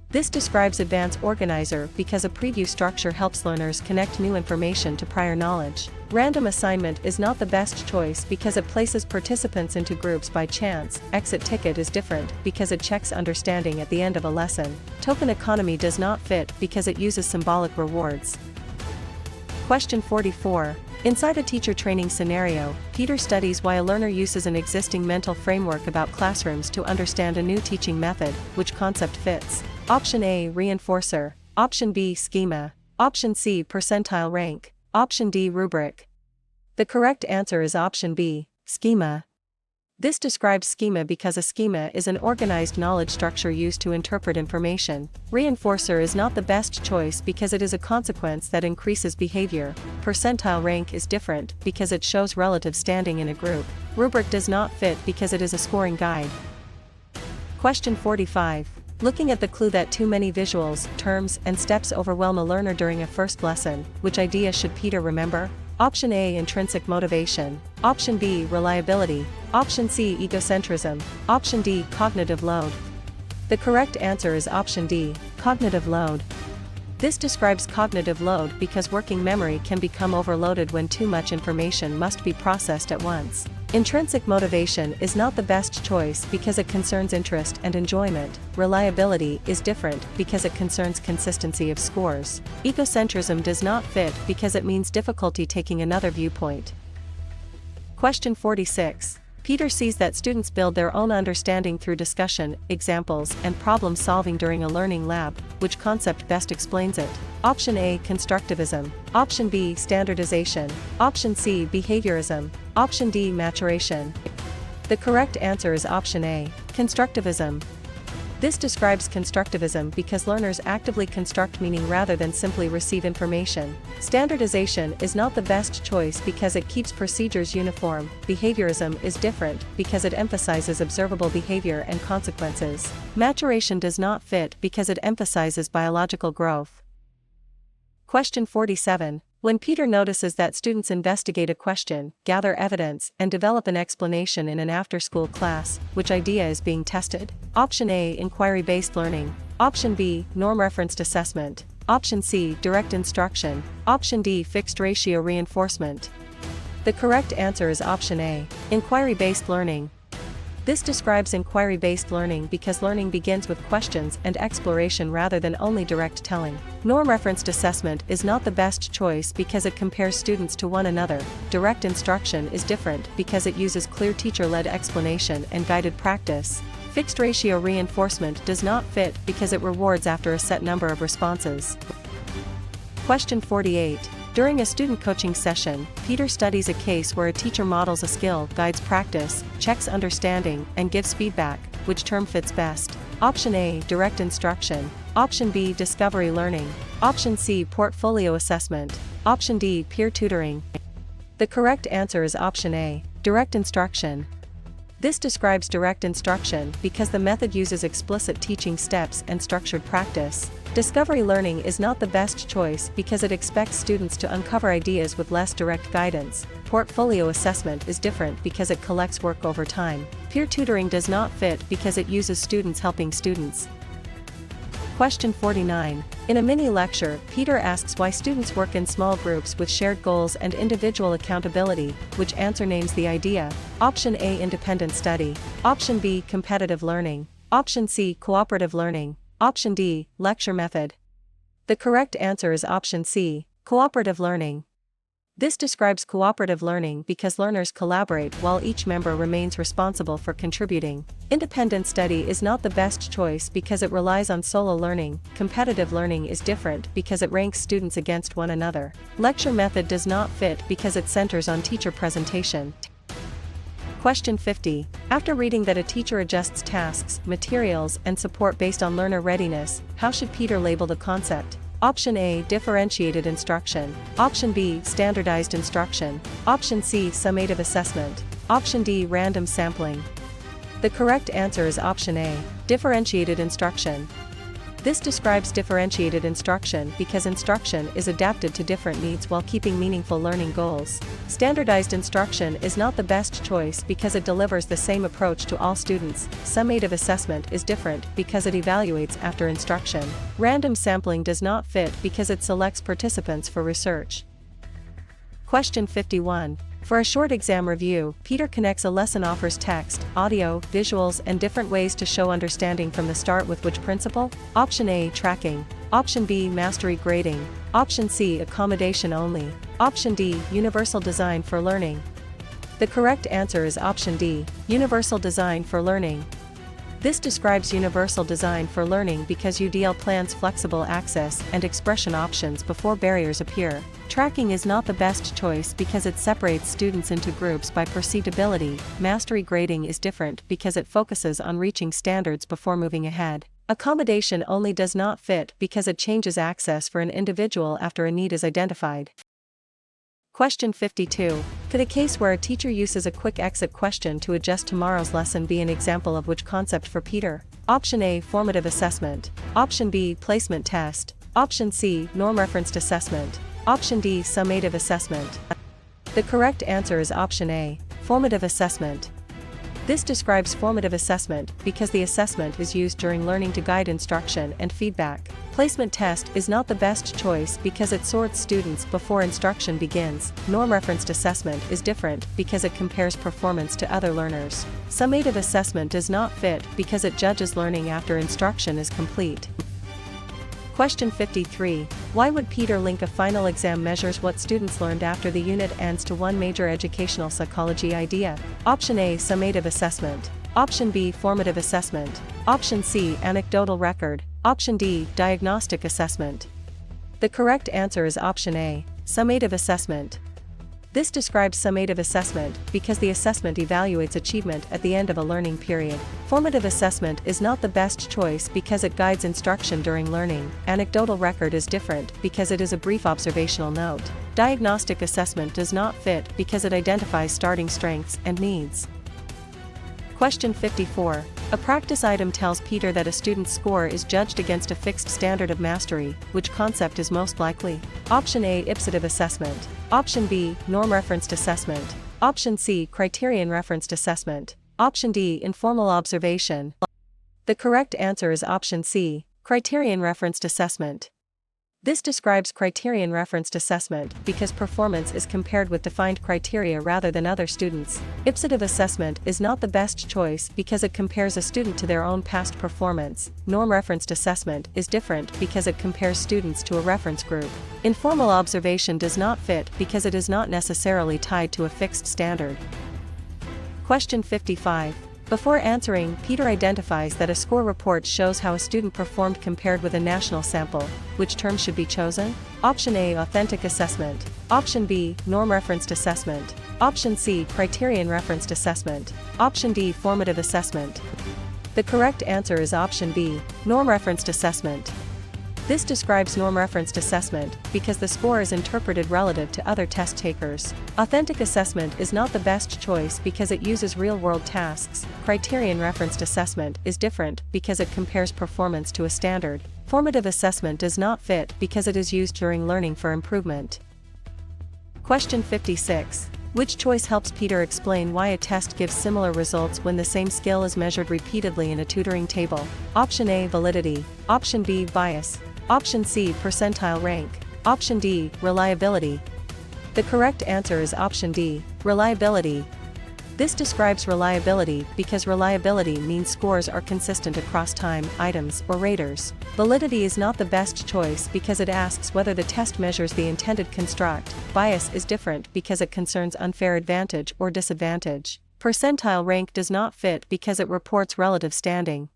This describes advance organizer because a preview structure helps learners connect new information to prior knowledge. Random assignment is not the best choice because it places participants into groups by chance. Exit ticket is different because it checks understanding at the end of a lesson. Token economy does not fit because it uses symbolic rewards. Question 44. Inside a teacher training scenario, Peter studies why a learner uses an existing mental framework about classrooms to understand a new teaching method. Which concept fits? Option A, reinforcer. Option B, schema. Option C, percentile rank. Option D, rubric. The correct answer is option B, schema. This describes schema because a schema is an organized knowledge structure used to interpret information. Reinforcer is not the best choice because it is a consequence that increases behavior. Percentile rank is different because it shows relative standing in a group. Rubric does not fit because it is a scoring guide. Question 45. Looking at the clue that too many visuals, terms, and steps overwhelm a learner during a first lesson, which idea should Peter remember? Option A, intrinsic motivation. Option B, reliability. Option C, egocentrism. Option D, cognitive load. The correct answer is option D, cognitive load. This describes cognitive load because working memory can become overloaded when too much information must be processed at once. Intrinsic motivation is not the best choice because it concerns interest and enjoyment. Reliability is different because it concerns consistency of scores. Egocentrism does not fit because it means difficulty taking another viewpoint. Question 46. Peter sees that students build their own understanding through discussion, examples, and problem solving during a learning lab. Which concept best explains it? Option A, Constructivism. Option B, standardization. Option C, Behaviorism. Option D, maturation. The correct answer is option A, Constructivism. This describes constructivism because learners actively construct meaning rather than simply receive information. Standardization is not the best choice because it keeps procedures uniform. Behaviorism is different because it emphasizes observable behavior and consequences. Maturation does not fit because it emphasizes biological growth. Question 47. When Peter notices that students investigate a question, gather evidence, and develop an explanation in an after-school class, which idea is being tested? Option A, inquiry-based learning. Option B, norm-referenced assessment. Option C, direct instruction. Option D, fixed ratio reinforcement. The correct answer is option A, inquiry-based learning. This describes inquiry-based learning because learning begins with questions and exploration rather than only direct telling. Norm-referenced assessment is not the best choice because it compares students to one another. Direct instruction is different because it uses clear teacher-led explanation and guided practice. Fixed ratio reinforcement does not fit because it rewards after a set number of responses. Question 48. During a student coaching session, Peter studies a case where a teacher models a skill, guides practice, checks understanding, and gives feedback. Which term fits best? Option A, direct instruction. Option B, discovery learning. Option C, portfolio assessment. Option D, peer tutoring. The correct answer is option A, direct instruction. This describes direct instruction because the method uses explicit teaching steps and structured practice. Discovery learning is not the best choice because it expects students to uncover ideas with less direct guidance. Portfolio assessment is different because it collects work over time. Peer tutoring does not fit because it uses students helping students. Question 49. In a mini-lecture, Peter asks why students work in small groups with shared goals and individual accountability. Which answer names the idea? Option A, independent study. Option B, competitive learning. Option C, cooperative learning. Option D, lecture method. The correct answer is option C, cooperative learning. This describes cooperative learning because learners collaborate while each member remains responsible for contributing. Independent study is not the best choice because it relies on solo learning. Competitive learning is different because it ranks students against one another. Lecture method does not fit because it centers on teacher presentation. Question 50. After reading that a teacher adjusts tasks, materials, and support based on learner readiness, how should Peter label the concept? Option A, differentiated instruction. Option B, standardized instruction. Option C, summative assessment. Option D, random sampling. The correct answer is option A, differentiated instruction. This describes differentiated instruction because instruction is adapted to different needs while keeping meaningful learning goals. Standardized instruction is not the best choice because it delivers the same approach to all students. Summative assessment is different because it evaluates after instruction. Random sampling does not fit because it selects participants for research. Question 51. For a short exam review, Peter connects a lesson offers text, audio, visuals and different ways to show understanding from the start with which principle? Option A, tracking. Option B, mastery grading. Option C, accommodation only. Option D, universal design for learning. The correct answer is option D, universal design for learning. This describes universal design for learning because UDL plans flexible access and expression options before barriers appear. Tracking is not the best choice because it separates students into groups by perceived ability. Mastery grading is different because it focuses on reaching standards before moving ahead. Accommodation only does not fit because it changes access for an individual after a need is identified. Question 52. Could a case where a teacher uses a quick exit question to adjust tomorrow's lesson be an example of which concept for Peter? Option A, formative assessment. Option B, placement test. Option C, norm-referenced assessment. Option D, summative assessment. The correct answer is option A, formative assessment. This describes formative assessment because the assessment is used during learning to guide instruction and feedback. Placement test is not the best choice because it sorts students before instruction begins. Norm-referenced assessment is different because it compares performance to other learners. Summative assessment does not fit because it judges learning after instruction is complete. Question 53. Why would Peter link a final exam measures what students learned after the unit ends to one major educational psychology idea? Option A, summative assessment. Option B, formative assessment. Option C, anecdotal record. Option D, diagnostic assessment. The correct answer is option A, summative assessment. This describes summative assessment because the assessment evaluates achievement at the end of a learning period. Formative assessment is not the best choice because it guides instruction during learning. Anecdotal record is different because it is a brief observational note. Diagnostic assessment does not fit because it identifies starting strengths and needs. Question 54. A practice item tells Peter that a student's score is judged against a fixed standard of mastery. Which concept is most likely? Option A, ipsative assessment. Option B, norm-referenced assessment. Option C, criterion-referenced assessment. Option D, informal observation. The correct answer is option C, criterion-referenced assessment. This describes criterion-referenced assessment because performance is compared with defined criteria rather than other students. Ipsative assessment is not the best choice because it compares a student to their own past performance. Norm-referenced assessment is different because it compares students to a reference group. Informal observation does not fit because it is not necessarily tied to a fixed standard. Question 55. Before answering, Peter identifies that a score report shows how a student performed compared with a national sample. Which term should be chosen? Option A, authentic assessment. Option B, norm-referenced assessment. Option C, criterion-referenced assessment. Option D, formative assessment. The correct answer is option B, norm-referenced assessment. This describes norm-referenced assessment because the score is interpreted relative to other test takers. Authentic assessment is not the best choice because it uses real-world tasks. Criterion-referenced assessment is different because it compares performance to a standard. Formative assessment does not fit because it is used during learning for improvement. Question 56. Which choice helps Peter explain why a test gives similar results when the same skill is measured repeatedly in a tutoring table? Option A, validity. Option B, bias. Option C, percentile rank. Option D, reliability. The correct answer is option D, reliability. This describes reliability because reliability means scores are consistent across time, items, or raters. Validity is not the best choice because it asks whether the test measures the intended construct. Bias is different because it concerns unfair advantage or disadvantage. Percentile rank does not fit because it reports relative standing.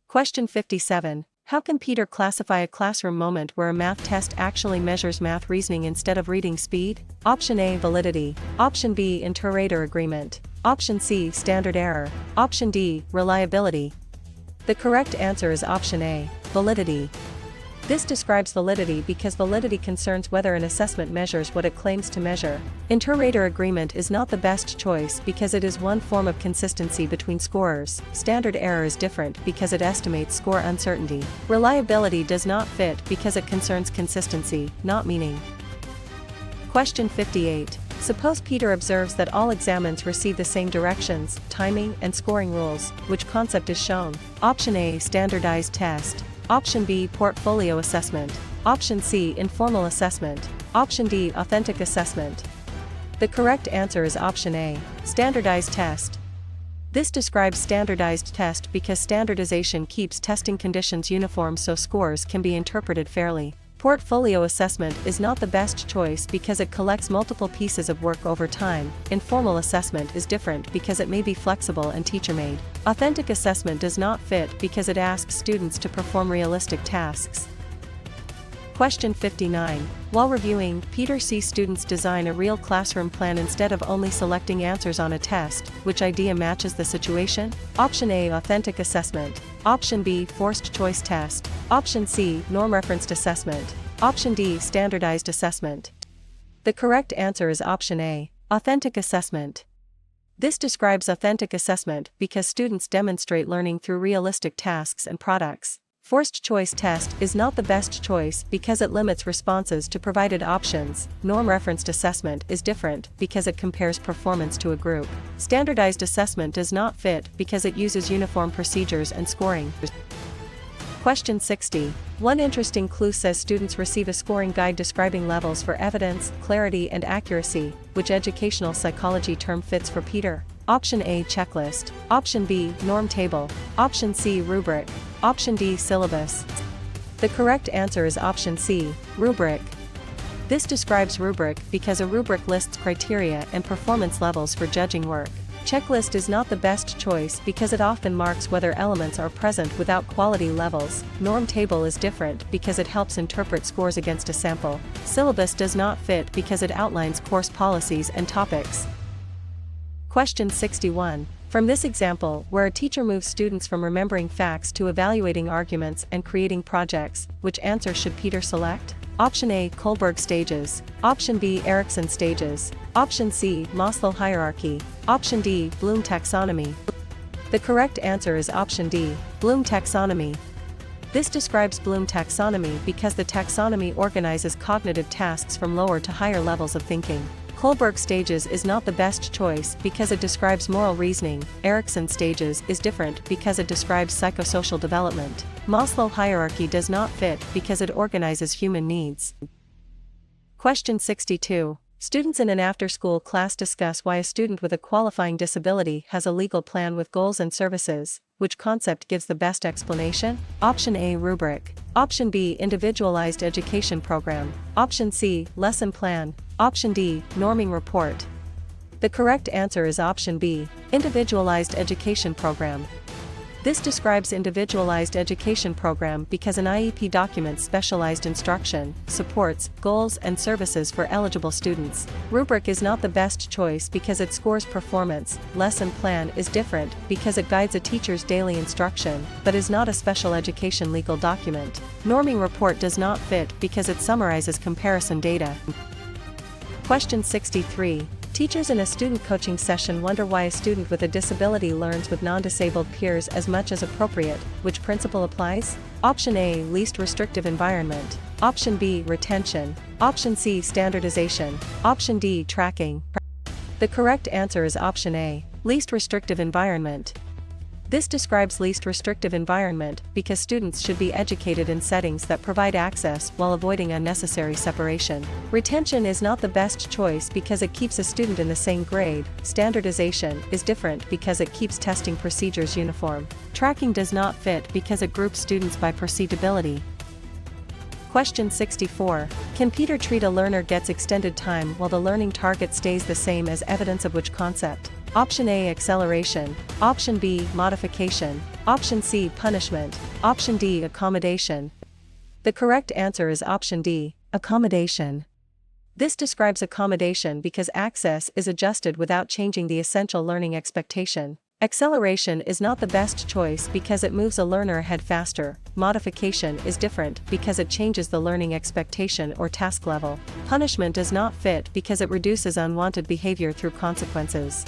Question 57. How can Peter classify a classroom moment where a math test actually measures math reasoning instead of reading speed? Option A, validity. Option B, inter-rater agreement. Option C, standard error. Option D, reliability. The correct answer is option A, validity. This describes validity because validity concerns whether an assessment measures what it claims to measure. Inter-rater agreement is not the best choice because it is one form of consistency between scorers. Standard error is different because it estimates score uncertainty. Reliability does not fit because it concerns consistency, not meaning. Question 58. Suppose Peter observes that all examines receive the same directions, timing, and scoring rules. Which concept is shown? Option A, standardized test. Option B, portfolio assessment. Option C, informal assessment. Option D, authentic assessment. The correct answer is option A, standardized test. This describes standardized test because standardization keeps testing conditions uniform so scores can be interpreted fairly. Portfolio assessment is not the best choice because it collects multiple pieces of work over time. Informal assessment is different because it may be flexible and teacher-made. Authentic assessment does not fit because it asks students to perform realistic tasks. Question 59. While reviewing, Peter sees students design a real classroom plan instead of only selecting answers on a test. Which idea matches the situation? Option A, authentic assessment. Option B, forced choice test. Option C, norm-referenced assessment. Option D, standardized assessment. The correct answer is option A, authentic assessment. This describes authentic assessment because students demonstrate learning through realistic tasks and products. Forced choice test is not the best choice because it limits responses to provided options. Norm-referenced assessment is different because it compares performance to a group. Standardized assessment does not fit because it uses uniform procedures and scoring. Question 60. One interesting clue says students receive a scoring guide describing levels for evidence, clarity, and accuracy. Which educational psychology term fits for Peter? Option A, checklist. Option B, norm table. Option C, rubric. Option D, syllabus. The correct answer is option C, rubric. This describes rubric because a rubric lists criteria and performance levels for judging work. Checklist is not the best choice because it often marks whether elements are present without quality levels. Norm table is different because it helps interpret scores against a sample. Syllabus does not fit because it outlines course policies and topics. Question 61. From this example, where a teacher moves students from remembering facts to evaluating arguments and creating projects, which answer should Peter select? Option A, Kohlberg stages. Option B, Erikson stages. Option C, Maslow hierarchy. Option D, Bloom taxonomy. The correct answer is option D, Bloom taxonomy. This describes Bloom taxonomy because the taxonomy organizes cognitive tasks from lower to higher levels of thinking. Kohlberg stages is not the best choice because it describes moral reasoning. Erikson stages is different because it describes psychosocial development. Maslow hierarchy does not fit because it organizes human needs. Question 62. Students in an after-school class discuss why a student with a qualifying disability has a legal plan with goals and services. Which concept gives the best explanation? Option A, rubric. Option B, individualized education program. Option C, lesson plan. Option D, norming report. The correct answer is option B, individualized education program. This describes individualized education program because an IEP documents specialized instruction, supports, goals, and services for eligible students. Rubric is not the best choice because it scores performance. Lesson plan is different because it guides a teacher's daily instruction, but is not a special education legal document. Norming report does not fit because it summarizes comparison data. Question 63. Teachers in a student coaching session wonder why a student with a disability learns with non-disabled peers as much as appropriate. Which principle applies? Option A, least restrictive environment. Option B, retention. Option C, standardization. Option D, tracking. The correct answer is option A, least restrictive environment. This describes least restrictive environment because students should be educated in settings that provide access while avoiding unnecessary separation. Retention is not the best choice because it keeps a student in the same grade. Standardization is different because it keeps testing procedures uniform. Tracking does not fit because it groups students by proceedability. Question 64. Can Peter treat a learner gets extended time while the learning target stays the same as evidence of which concept? Option A, acceleration. Option B, modification. Option C, punishment. Option D, accommodation. The correct answer is option D, accommodation. This describes accommodation because access is adjusted without changing the essential learning expectation. Acceleration is not the best choice because it moves a learner ahead faster. Modification is different because it changes the learning expectation or task level. Punishment does not fit because it reduces unwanted behavior through consequences.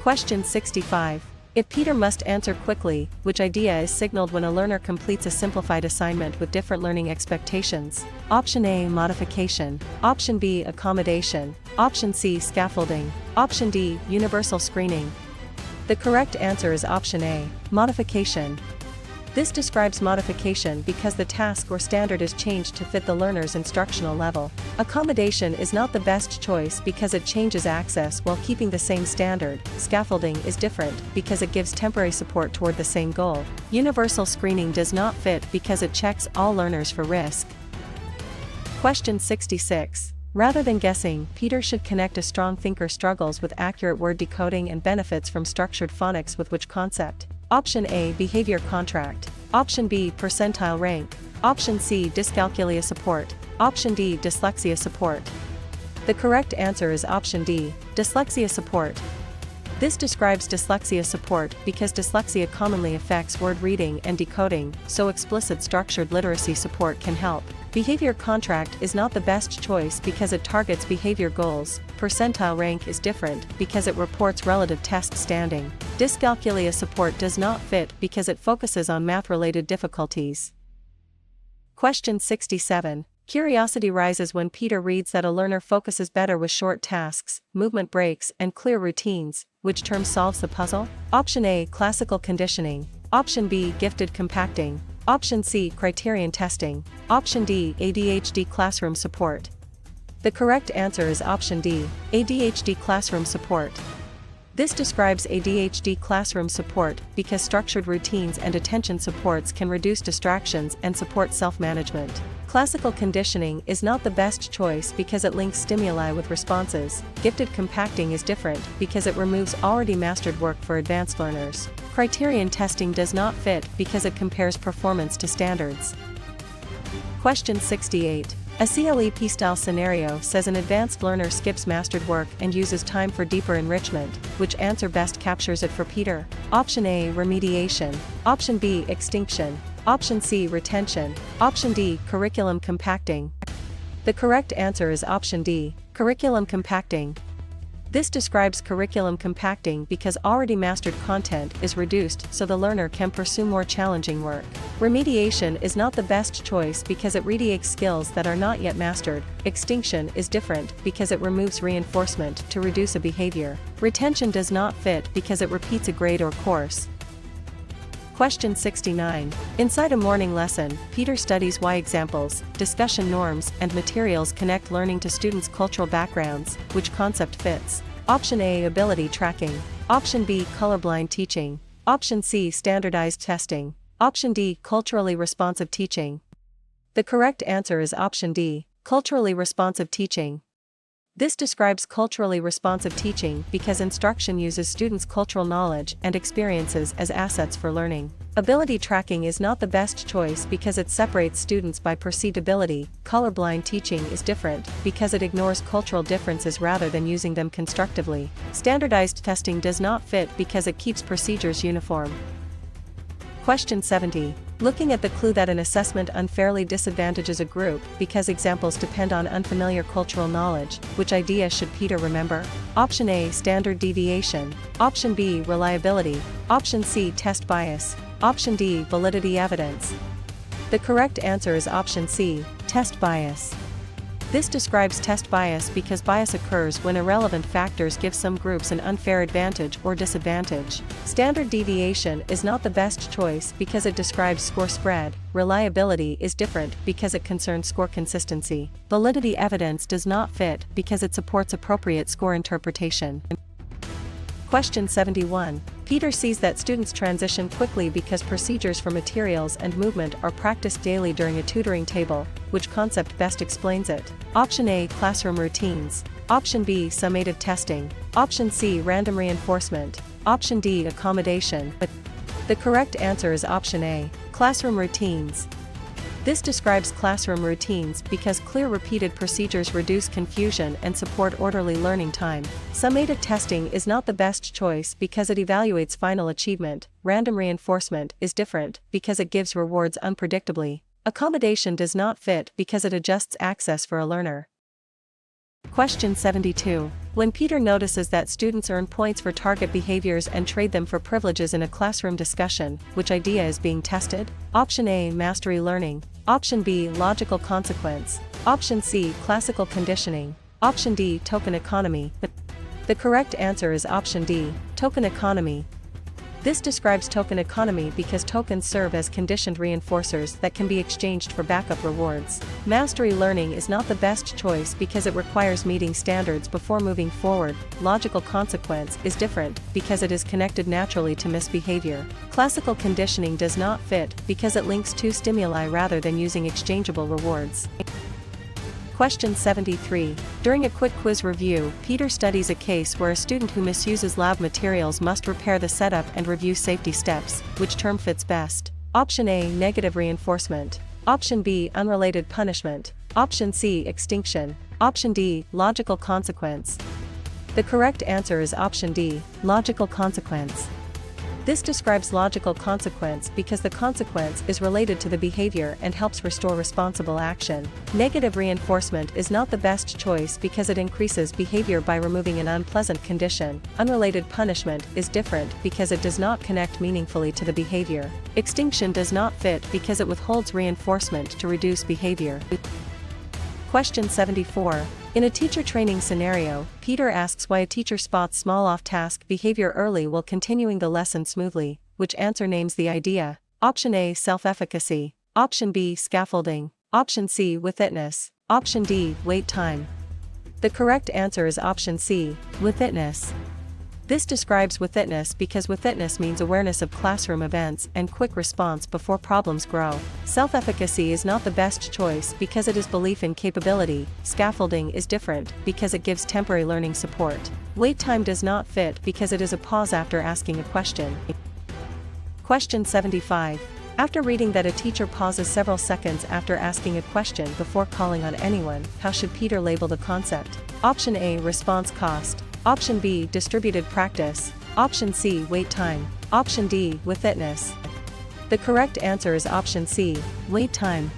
Question 65. If Peter must answer quickly, which idea is signaled when a learner completes a simplified assignment with different learning expectations? Option A, modification. Option B, accommodation. Option C, scaffolding. Option D, universal screening. The correct answer is option A, modification. This describes modification because the task or standard is changed to fit the learner's instructional level. Accommodation is not the best choice because it changes access while keeping the same standard. Scaffolding is different because it gives temporary support toward the same goal. Universal screening does not fit because it checks all learners for risk. Question 66. Rather than guessing, Peter should connect a strong thinker struggles with accurate word decoding and benefits from structured phonics with which concept? Option A, behavior contract. Option B, percentile rank. Option C, dyscalculia support. Option D, dyslexia support. The correct answer is option D, dyslexia support. This describes dyslexia support because dyslexia commonly affects word reading and decoding, so explicit structured literacy support can help. Behavior contract is not the best choice because it targets behavior goals. Percentile rank is different because it reports relative test standing. Dyscalculia support does not fit because it focuses on math-related difficulties. Question 67. Curiosity rises when Peter reads that a learner focuses better with short tasks, movement breaks, and clear routines. Which term solves the puzzle? Option A, classical conditioning. Option B, gifted compacting. Option C, criterion testing. Option D, ADHD classroom support. The correct answer is option D, ADHD classroom support. This describes ADHD classroom support because structured routines and attention supports can reduce distractions and support self-management. Classical conditioning is not the best choice because it links stimuli with responses. Gifted compacting is different because it removes already mastered work for advanced learners. Criterion testing does not fit because it compares performance to standards. Question 68. A CLEP-style scenario says an advanced learner skips mastered work and uses time for deeper enrichment. Which answer best captures it for Peter? Option A, remediation. Option B, extinction. Option C, retention. Option D, curriculum compacting. The correct answer is option D, curriculum compacting. This describes curriculum compacting because already mastered content is reduced so the learner can pursue more challenging work. Remediation is not the best choice because it remediates skills that are not yet mastered. Extinction is different because it removes reinforcement to reduce a behavior. Retention does not fit because it repeats a grade or course. Question 69. Inside a morning lesson, Peter studies why examples, discussion norms, and materials connect learning to students' cultural backgrounds. Which concept fits? Option A, ability tracking. Option B, colorblind teaching. Option C, standardized testing. Option D, culturally responsive teaching. The correct answer is option D, culturally responsive teaching. This describes culturally responsive teaching because instruction uses students' cultural knowledge and experiences as assets for learning. Ability tracking is not the best choice because it separates students by perceived ability. Colorblind teaching is different because it ignores cultural differences rather than using them constructively. Standardized testing does not fit because it keeps procedures uniform. Question 70. Looking at the clue that an assessment unfairly disadvantages a group because examples depend on unfamiliar cultural knowledge, which idea should Peter remember? Option A, standard deviation. Option B, reliability. Option C, test bias. Option D, validity evidence. The correct answer is option C, test bias. This describes test bias because bias occurs when irrelevant factors give some groups an unfair advantage or disadvantage. Standard deviation is not the best choice because it describes score spread. Reliability is different because it concerns score consistency. Validity evidence does not fit because it supports appropriate score interpretation. Question 71. Peter sees that students transition quickly because procedures for materials and movement are practiced daily during a tutoring table. Which concept best explains it? Option A, classroom routines. Option B, summative testing. Option C, random reinforcement. Option D, accommodation. The correct answer is option A, classroom routines. This describes classroom routines because clear repeated procedures reduce confusion and support orderly learning time. Summative testing is not the best choice because it evaluates final achievement. Random reinforcement is different because it gives rewards unpredictably. Accommodation does not fit because it adjusts access for a learner. Question 72. When Peter notices that students earn points for target behaviors and trade them for privileges in a classroom discussion, which idea is being tested? Option A, mastery learning. Option B, logical consequence. Option C, classical conditioning. Option D, token economy. The correct answer is option D, token economy. This describes token economy because tokens serve as conditioned reinforcers that can be exchanged for backup rewards. Mastery learning is not the best choice because it requires meeting standards before moving forward. Logical consequence is different because it is connected naturally to misbehavior. Classical conditioning does not fit because it links two stimuli rather than using exchangeable rewards. Question 73. During a quick quiz review, Peter studies a case where a student who misuses lab materials must repair the setup and review safety steps. Which term fits best? Option A, negative reinforcement. Option B, unrelated punishment. Option C, extinction. Option D, logical consequence. The correct answer is option D, logical consequence. This describes logical consequence because the consequence is related to the behavior and helps restore responsible action. Negative reinforcement is not the best choice because it increases behavior by removing an unpleasant condition. Unrelated punishment is different because it does not connect meaningfully to the behavior. Extinction does not fit because it withholds reinforcement to reduce behavior. Question 74. In a teacher training scenario, Peter asks why a teacher spots small off-task behavior early while continuing the lesson smoothly. Which answer names the idea? Option A, self-efficacy. Option B, scaffolding. Option C, witness. Option D, wait time. The correct answer is option C, witness. This describes witness because witness means awareness of classroom events and quick response before problems grow. Self-efficacy is not the best choice because it is belief in capability. Scaffolding is different because it gives temporary learning support. Wait time does not fit because it is a pause after asking a question. Question 75. After reading that a teacher pauses several seconds after asking a question before calling on anyone, how should Peter label the concept? Option A, response cost. Option B, distributed practice. Option C, wait time. Option D, witness. The correct answer is option C, wait time.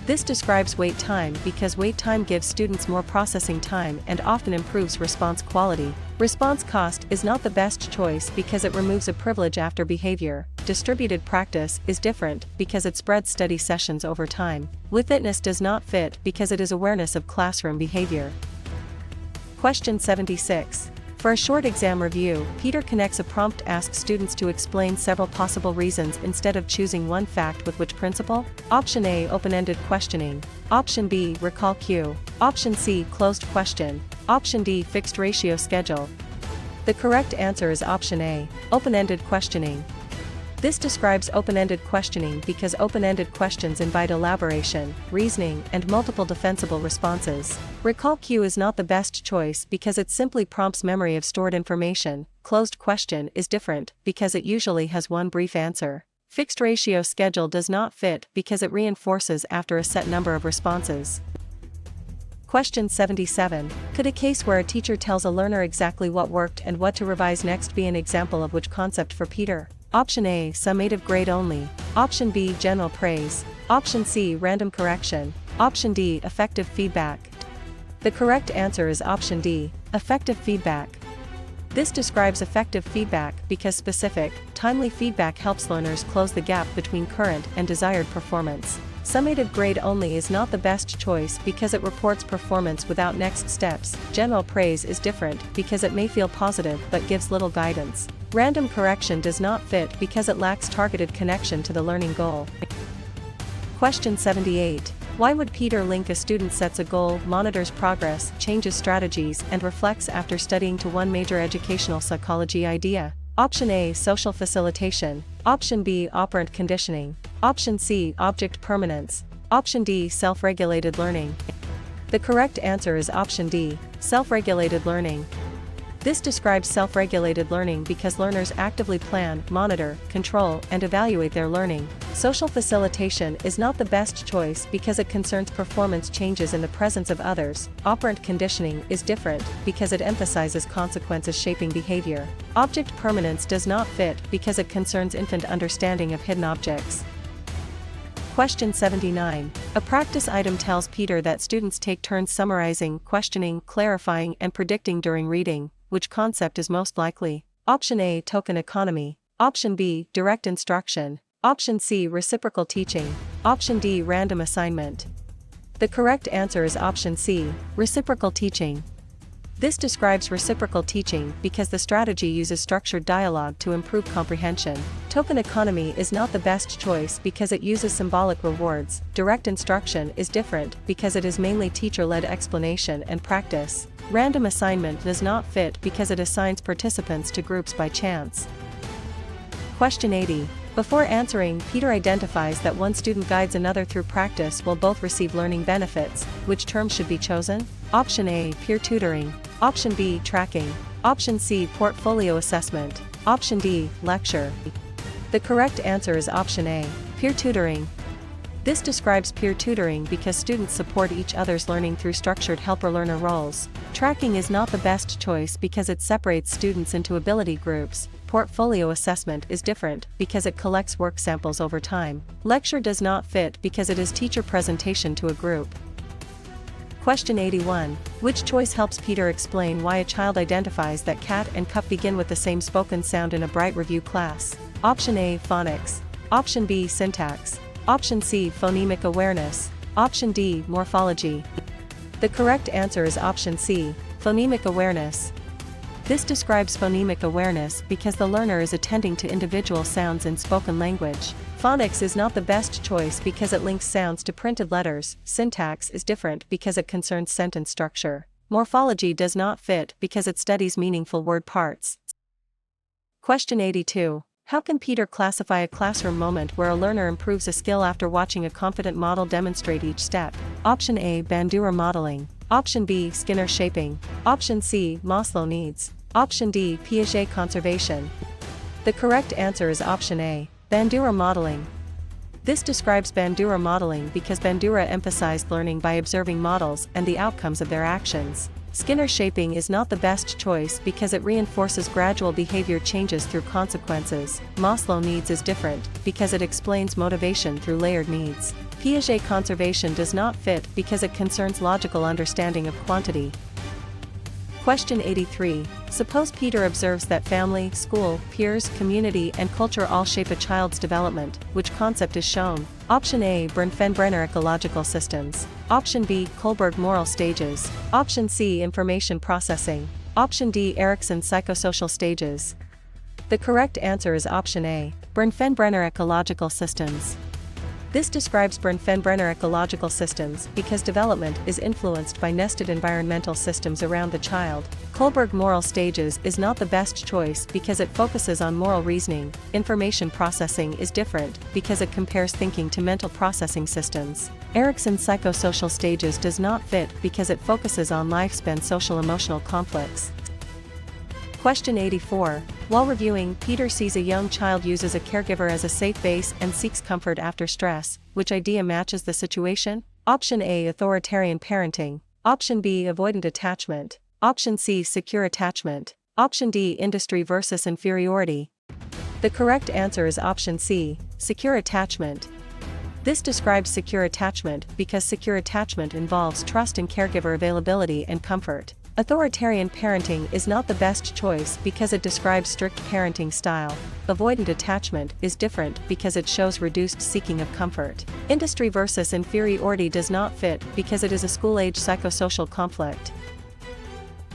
This describes wait time because wait time gives students more processing time and often improves response quality. Response cost is not the best choice because it removes a privilege after behavior. Distributed practice is different because it spreads study sessions over time. Witness does not fit because it is awareness of classroom behavior. Question 76. For a short exam review, Peter connects a prompt asks students to explain several possible reasons instead of choosing one fact with which principle? Option A, open-ended questioning. Option B, recall cue. Option C, closed question. Option D, fixed ratio schedule. The correct answer is option A, open-ended questioning. This describes open-ended questioning because open-ended questions invite elaboration, reasoning, and multiple defensible responses. Recall cue is not the best choice because it simply prompts memory of stored information. Closed question is different because it usually has one brief answer. Fixed ratio schedule does not fit because it reinforces after a set number of responses. Question 77. Could a case where a teacher tells a learner exactly what worked and what to revise next be an example of which concept for Peter? Option A, summative grade only. Option B, general praise. Option C, random correction. Option D, effective feedback. The correct answer is option D, effective feedback. This describes effective feedback because specific, timely feedback helps learners close the gap between current and desired performance. Summated grade only is not the best choice because it reports performance without next steps. General praise is different because it may feel positive but gives little guidance. Random correction does not fit because it lacks targeted connection to the learning goal. Question 78. Why would Peter link a student sets a goal, monitors progress, changes strategies, and reflects after studying to one major educational psychology idea? Option A, social facilitation. Option B, operant conditioning. Option C, object permanence. Option D, self-regulated learning. The correct answer is option D, self-regulated learning. This describes self-regulated learning because learners actively plan, monitor, control, and evaluate their learning. Social facilitation is not the best choice because it concerns performance changes in the presence of others. Operant conditioning is different because it emphasizes consequences shaping behavior. Object permanence does not fit because it concerns infant understanding of hidden objects. Question 79. A practice item tells Peter that students take turns summarizing, questioning, clarifying, and predicting during reading. Which concept is most likely? Option A, token economy. Option B, direct instruction. Option C, reciprocal teaching. Option D, random assignment. The correct answer is option C, reciprocal teaching. This describes reciprocal teaching because the strategy uses structured dialogue to improve comprehension. Token economy is not the best choice because it uses symbolic rewards. Direct instruction is different because it is mainly teacher-led explanation and practice. Random assignment does not fit because it assigns participants to groups by chance. Question 80. Before answering, Peter identifies that one student guides another through practice will both receive learning benefits. Which term should be chosen? Option A, peer tutoring. Option B, tracking. Option C, portfolio assessment. Option D, lecture. The correct answer is option A, peer tutoring. This describes peer tutoring because students support each other's learning through structured helper-learner roles. Tracking is not the best choice because it separates students into ability groups. Portfolio assessment is different because it collects work samples over time. Lecture does not fit because it is teacher presentation to a group. Question 81. Which choice helps Peter explain why a child identifies that cat and cup begin with the same spoken sound in a Bright Review class? Option A, phonics. Option B, syntax. Option C, phonemic awareness. Option D, morphology. The correct answer is option C, phonemic awareness. This describes phonemic awareness because the learner is attending to individual sounds in spoken language. Phonics is not the best choice because it links sounds to printed letters. Syntax is different because it concerns sentence structure. Morphology does not fit because it studies meaningful word parts. Question 82. How can Peter classify a classroom moment where a learner improves a skill after watching a confident model demonstrate each step? Option A, Bandura modeling. Option B, Skinner shaping. Option C, Maslow needs. Option D, Piaget conservation. The correct answer is option A, Bandura modeling. This describes Bandura modeling because Bandura emphasized learning by observing models and the outcomes of their actions. Skinner shaping is not the best choice because it reinforces gradual behavior changes through consequences. Maslow needs is different because it explains motivation through layered needs. Piaget conservation does not fit because it concerns logical understanding of quantity. Question 83. Suppose Peter observes that family, school, peers, community, and culture all shape a child's development. Which concept is shown? Option A, Brenner ecological systems. Option B, Kohlberg moral stages. Option C, information processing. Option D, Erikson psychosocial stages. The correct answer is option A, Brenner ecological systems. This describes Brenner ecological systems because development is influenced by nested environmental systems around the child. Kohlberg moral stages is not the best choice because it focuses on moral reasoning. Information processing is different because it compares thinking to mental processing systems. Erikson psychosocial stages does not fit because it focuses on lifespan social-emotional conflicts. Question 84. While reviewing, Peter sees a young child uses a caregiver as a safe base and seeks comfort after stress. Which idea matches the situation? Option A, authoritarian parenting. Option B, avoidant attachment. Option C, secure attachment. Option D, industry versus inferiority. The correct answer is option C, secure attachment. This describes secure attachment because secure attachment involves trust in caregiver availability and comfort. Authoritarian parenting is not the best choice because it describes strict parenting style. Avoidant attachment is different because it shows reduced seeking of comfort. Industry versus inferiority does not fit because it is a school-age psychosocial conflict.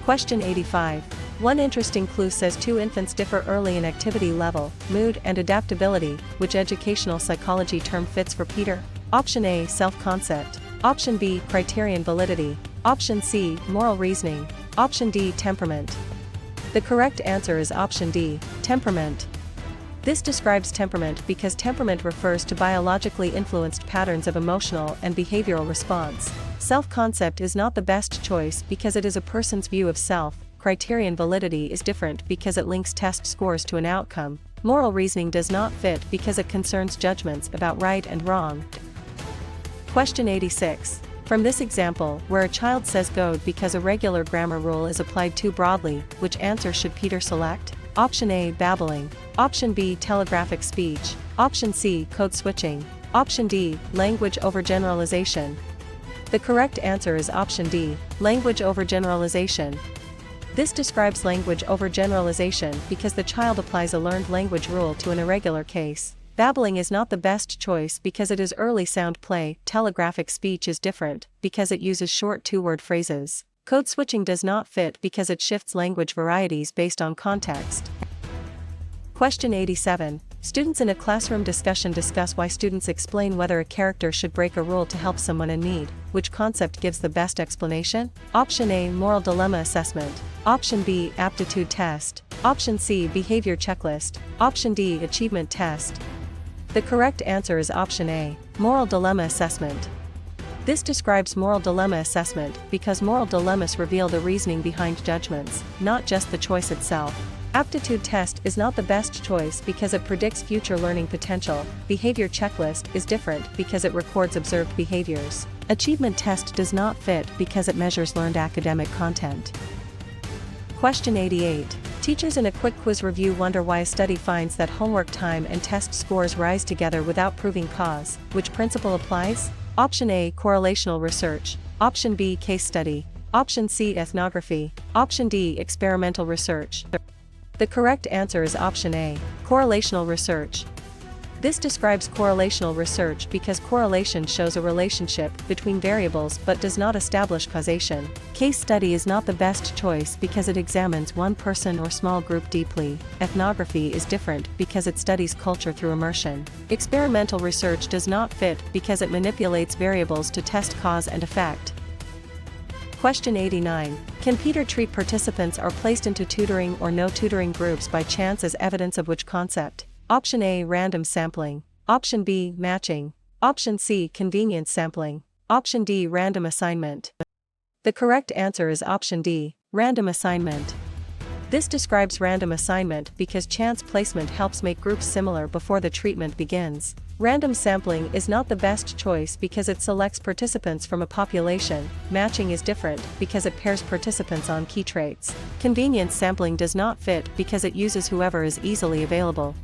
Question 85. One interesting clue says two infants differ early in activity level, mood and adaptability. Which educational psychology term fits for Peter? Option A, self-concept. Option B, criterion validity. Option C, moral reasoning. Option D, temperament. The correct answer is option D, temperament. This describes temperament because temperament refers to biologically influenced patterns of emotional and behavioral response. Self-concept is not the best choice because it is a person's view of self. Criterion validity is different because it links test scores to an outcome. Moral reasoning does not fit because it concerns judgments about right and wrong. Question 86. From this example, where a child says goad because a regular grammar rule is applied too broadly, which answer should Peter select? Option A, babbling. Option B, telegraphic speech. Option C, code switching. Option D, language overgeneralization. The correct answer is option D, language overgeneralization. This describes language overgeneralization because the child applies a learned language rule to an irregular case. Babbling is not the best choice because it is early sound play. Telegraphic speech is different because it uses short two-word phrases. Code switching does not fit because it shifts language varieties based on context. Question 87. Students in a classroom discussion discuss why students explain whether a character should break a rule to help someone in need. Which concept gives the best explanation? Option A, moral dilemma assessment. Option B, aptitude test. Option C, behavior checklist. Option D, achievement test. The correct answer is option A, moral dilemma assessment. This describes moral dilemma assessment because moral dilemmas reveal the reasoning behind judgments, not just the choice itself. Aptitude test is not the best choice because it predicts future learning potential. Behavior checklist is different because it records observed behaviors. Achievement test does not fit because it measures learned academic content. Question 88. Teachers in a quick quiz review wonder why a study finds that homework time and test scores rise together without proving cause. Which principle applies? Option A, correlational research. Option B, case study. Option C, ethnography. Option D, experimental research. The correct answer is option A, correlational research. This describes correlational research because correlation shows a relationship between variables but does not establish causation. Case study is not the best choice because it examines one person or small group deeply. Ethnography is different because it studies culture through immersion. Experimental research does not fit because it manipulates variables to test cause and effect. Question 89. Can Peter treat participants are placed into tutoring or no tutoring groups by chance as evidence of which concept? Option A, random sampling. Option B, matching. Option C, convenience sampling. Option D, random assignment. The correct answer is option D, random assignment. This describes random assignment because chance placement helps make groups similar before the treatment begins. Random sampling is not the best choice because it selects participants from a population. Matching is different because it pairs participants on key traits. Convenience sampling does not fit because it uses whoever is easily available.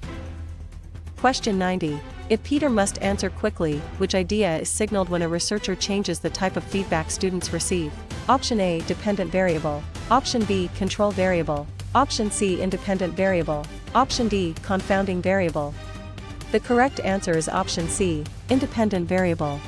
Question 90. If Peter must answer quickly, which idea is signaled when a researcher changes the type of feedback students receive? Option A, dependent variable. Option B, control variable. Option C, independent variable. Option D, confounding variable. The correct answer is option C, independent variable.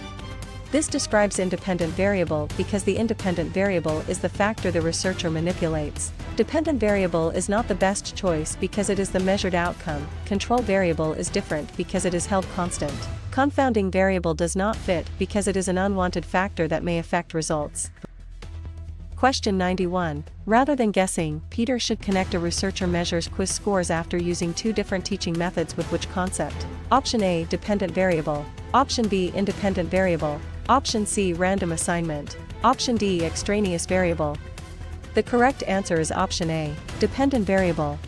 This describes independent variable because the independent variable is the factor the researcher manipulates. Dependent variable is not the best choice because it is the measured outcome. Control variable is different because it is held constant. Confounding variable does not fit because it is an unwanted factor that may affect results. Question 91. Rather than guessing, Peter should connect a researcher measures quiz scores after using two different teaching methods with which concept? Option A, dependent variable. Option B, independent variable. Option C, random assignment. Option D, extraneous variable. The correct answer is option A, dependent variable.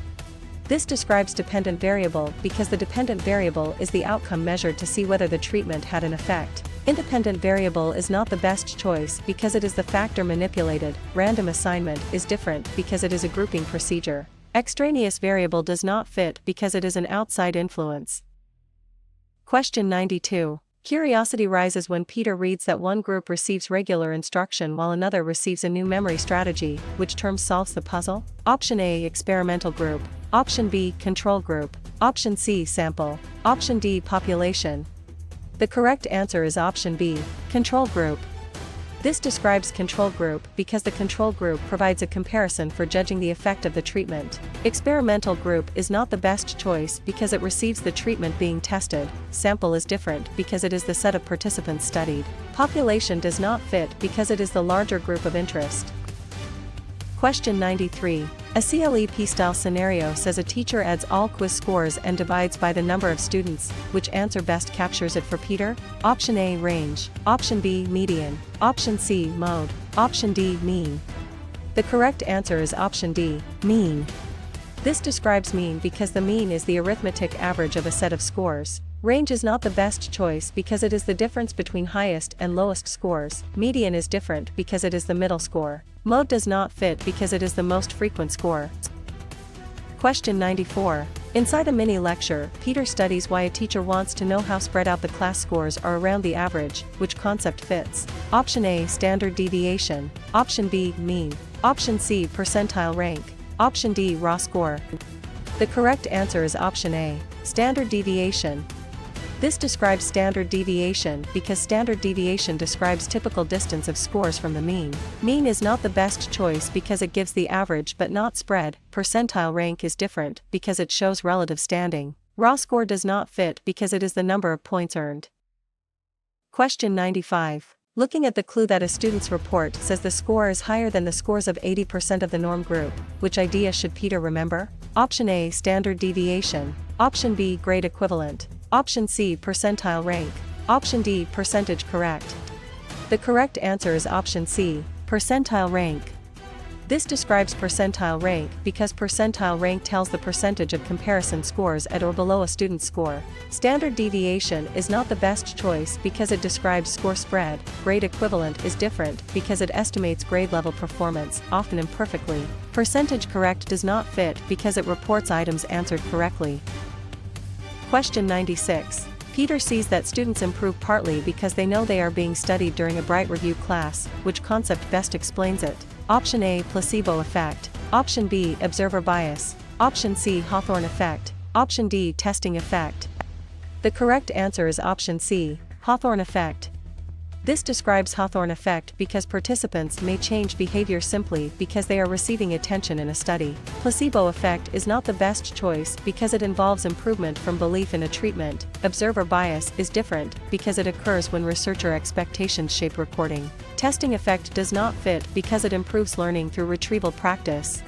This describes dependent variable because the dependent variable is the outcome measured to see whether the treatment had an effect. Independent variable is not the best choice because it is the factor manipulated. Random assignment is different because it is a grouping procedure. Extraneous variable does not fit because it is an outside influence. Question 92. Curiosity rises when Peter reads that one group receives regular instruction while another receives a new memory strategy. Which term solves the puzzle? Option A, experimental group. Option B, control group. Option C, sample. Option D, population. The correct answer is option B, control group. This describes control group because the control group provides a comparison for judging the effect of the treatment. Experimental group is not the best choice because it receives the treatment being tested. Sample is different because it is the set of participants studied. Population does not fit because it is the larger group of interest. Question 93. A CLEP-style scenario says a teacher adds all quiz scores and divides by the number of students. Which answer best captures it for Peter? Option A, range. Option B, median. Option C, mode. Option D, mean. The correct answer is option D, mean. This describes mean because the mean is the arithmetic average of a set of scores. Range is not the best choice because it is the difference between highest and lowest scores. Median is different because it is the middle score. Mode does not fit because it is the most frequent score. Question 94. Inside a mini lecture, Peter studies why a teacher wants to know how spread out the class scores are around the average. Which concept fits? Option A, standard deviation. Option B, mean. Option C, percentile rank. Option D, raw score. The correct answer is option A, standard deviation. This describes standard deviation because standard deviation describes typical distance of scores from the mean. Mean is not the best choice because it gives the average but not spread. Percentile rank is different because it shows relative standing. Raw score does not fit because it is the number of points earned. Question 95. Looking at the clue that a student's report says the score is higher than the scores of 80% of the norm group, which idea should Peter remember? Option A, standard deviation. Option B, grade equivalent. Option C, percentile rank. Option D, percentage correct. The correct answer is option C, percentile rank. This describes percentile rank because percentile rank tells the percentage of comparison scores at or below a student's score. Standard deviation is not the best choice because it describes score spread. Grade equivalent is different because it estimates grade level performance, often imperfectly. Percentage correct does not fit because it reports items answered correctly. Question 96. Peter sees that students improve partly because they know they are being studied during a bright review class. Which concept best explains it? Option A, placebo effect. Option B, observer bias. Option C, Hawthorne effect. Option D, testing effect. The correct answer is option C, Hawthorne effect. This describes Hawthorne effect because participants may change behavior simply because they are receiving attention in a study. Placebo effect is not the best choice because it involves improvement from belief in a treatment. Observer bias is different because it occurs when researcher expectations shape recording. Testing effect does not fit because it improves learning through retrieval practice.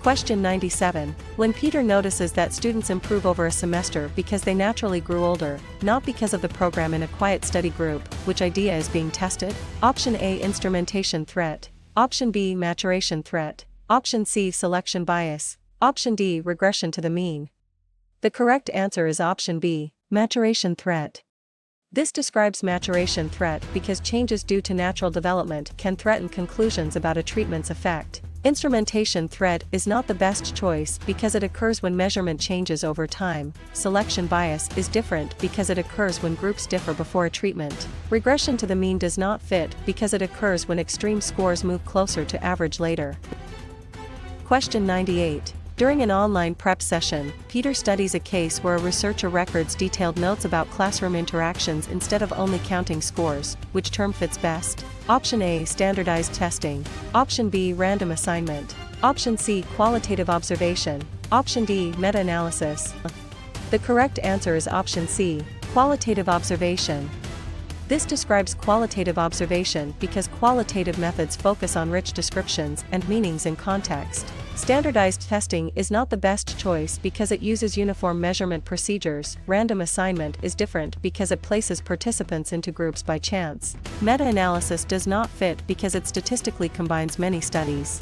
Question 97. When Peter notices that students improve over a semester because they naturally grew older, not because of the program in a quiet study group, which idea is being tested? Option A, instrumentation threat. Option B, maturation threat. Option C, selection bias. Option D, regression to the mean. The correct answer is option B, maturation threat. This describes maturation threat because changes due to natural development can threaten conclusions about a treatment's effect. Instrumentation threat is not the best choice because it occurs when measurement changes over time. Selection bias is different because it occurs when groups differ before a treatment. Regression to the mean does not fit because it occurs when extreme scores move closer to average later. Question 98. During an online prep session, Peter studies a case where a researcher records detailed notes about classroom interactions instead of only counting scores. Which term fits best? Option A, standardized testing. Option B, random assignment. Option C, qualitative observation. Option D, meta-analysis. The correct answer is option C, qualitative observation. This describes qualitative observation because qualitative methods focus on rich descriptions and meanings in context. Standardized testing is not the best choice because it uses uniform measurement procedures. Random assignment is different because it places participants into groups by chance. Meta-analysis does not fit because it statistically combines many studies.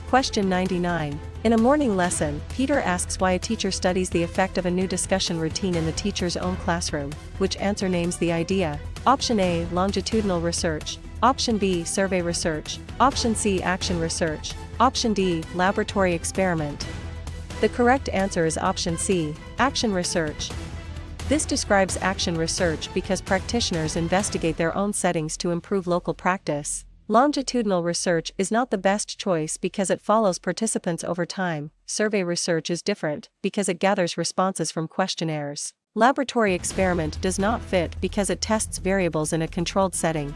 Question 99. In a morning lesson, Peter asks why a teacher studies the effect of a new discussion routine in the teacher's own classroom. Which answer names the idea? Option A, longitudinal research. Option B, survey research. Option C, action research. Option D, laboratory experiment. The correct answer is option C, action research. This describes action research because practitioners investigate their own settings to improve local practice. Longitudinal research is not the best choice because it follows participants over time. Survey research is different because it gathers responses from questionnaires. Laboratory experiment does not fit because it tests variables in a controlled setting.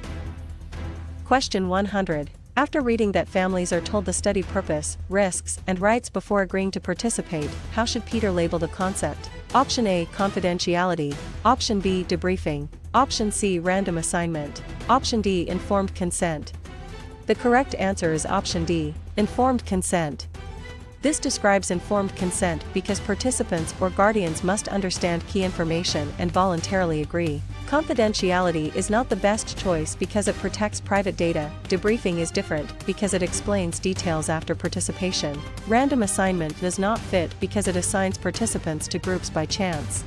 Question 100. After reading that families are told the study purpose, risks, and rights before agreeing to participate, how should Peter label the concept? Option A, confidentiality. Option B, debriefing. Option C, random assignment. Option D, informed consent. The correct answer is option D, informed consent. This describes informed consent because participants or guardians must understand key information and voluntarily agree. Confidentiality is not the best choice because it protects private data. Debriefing is different because it explains details after participation. Random assignment does not fit because it assigns participants to groups by chance.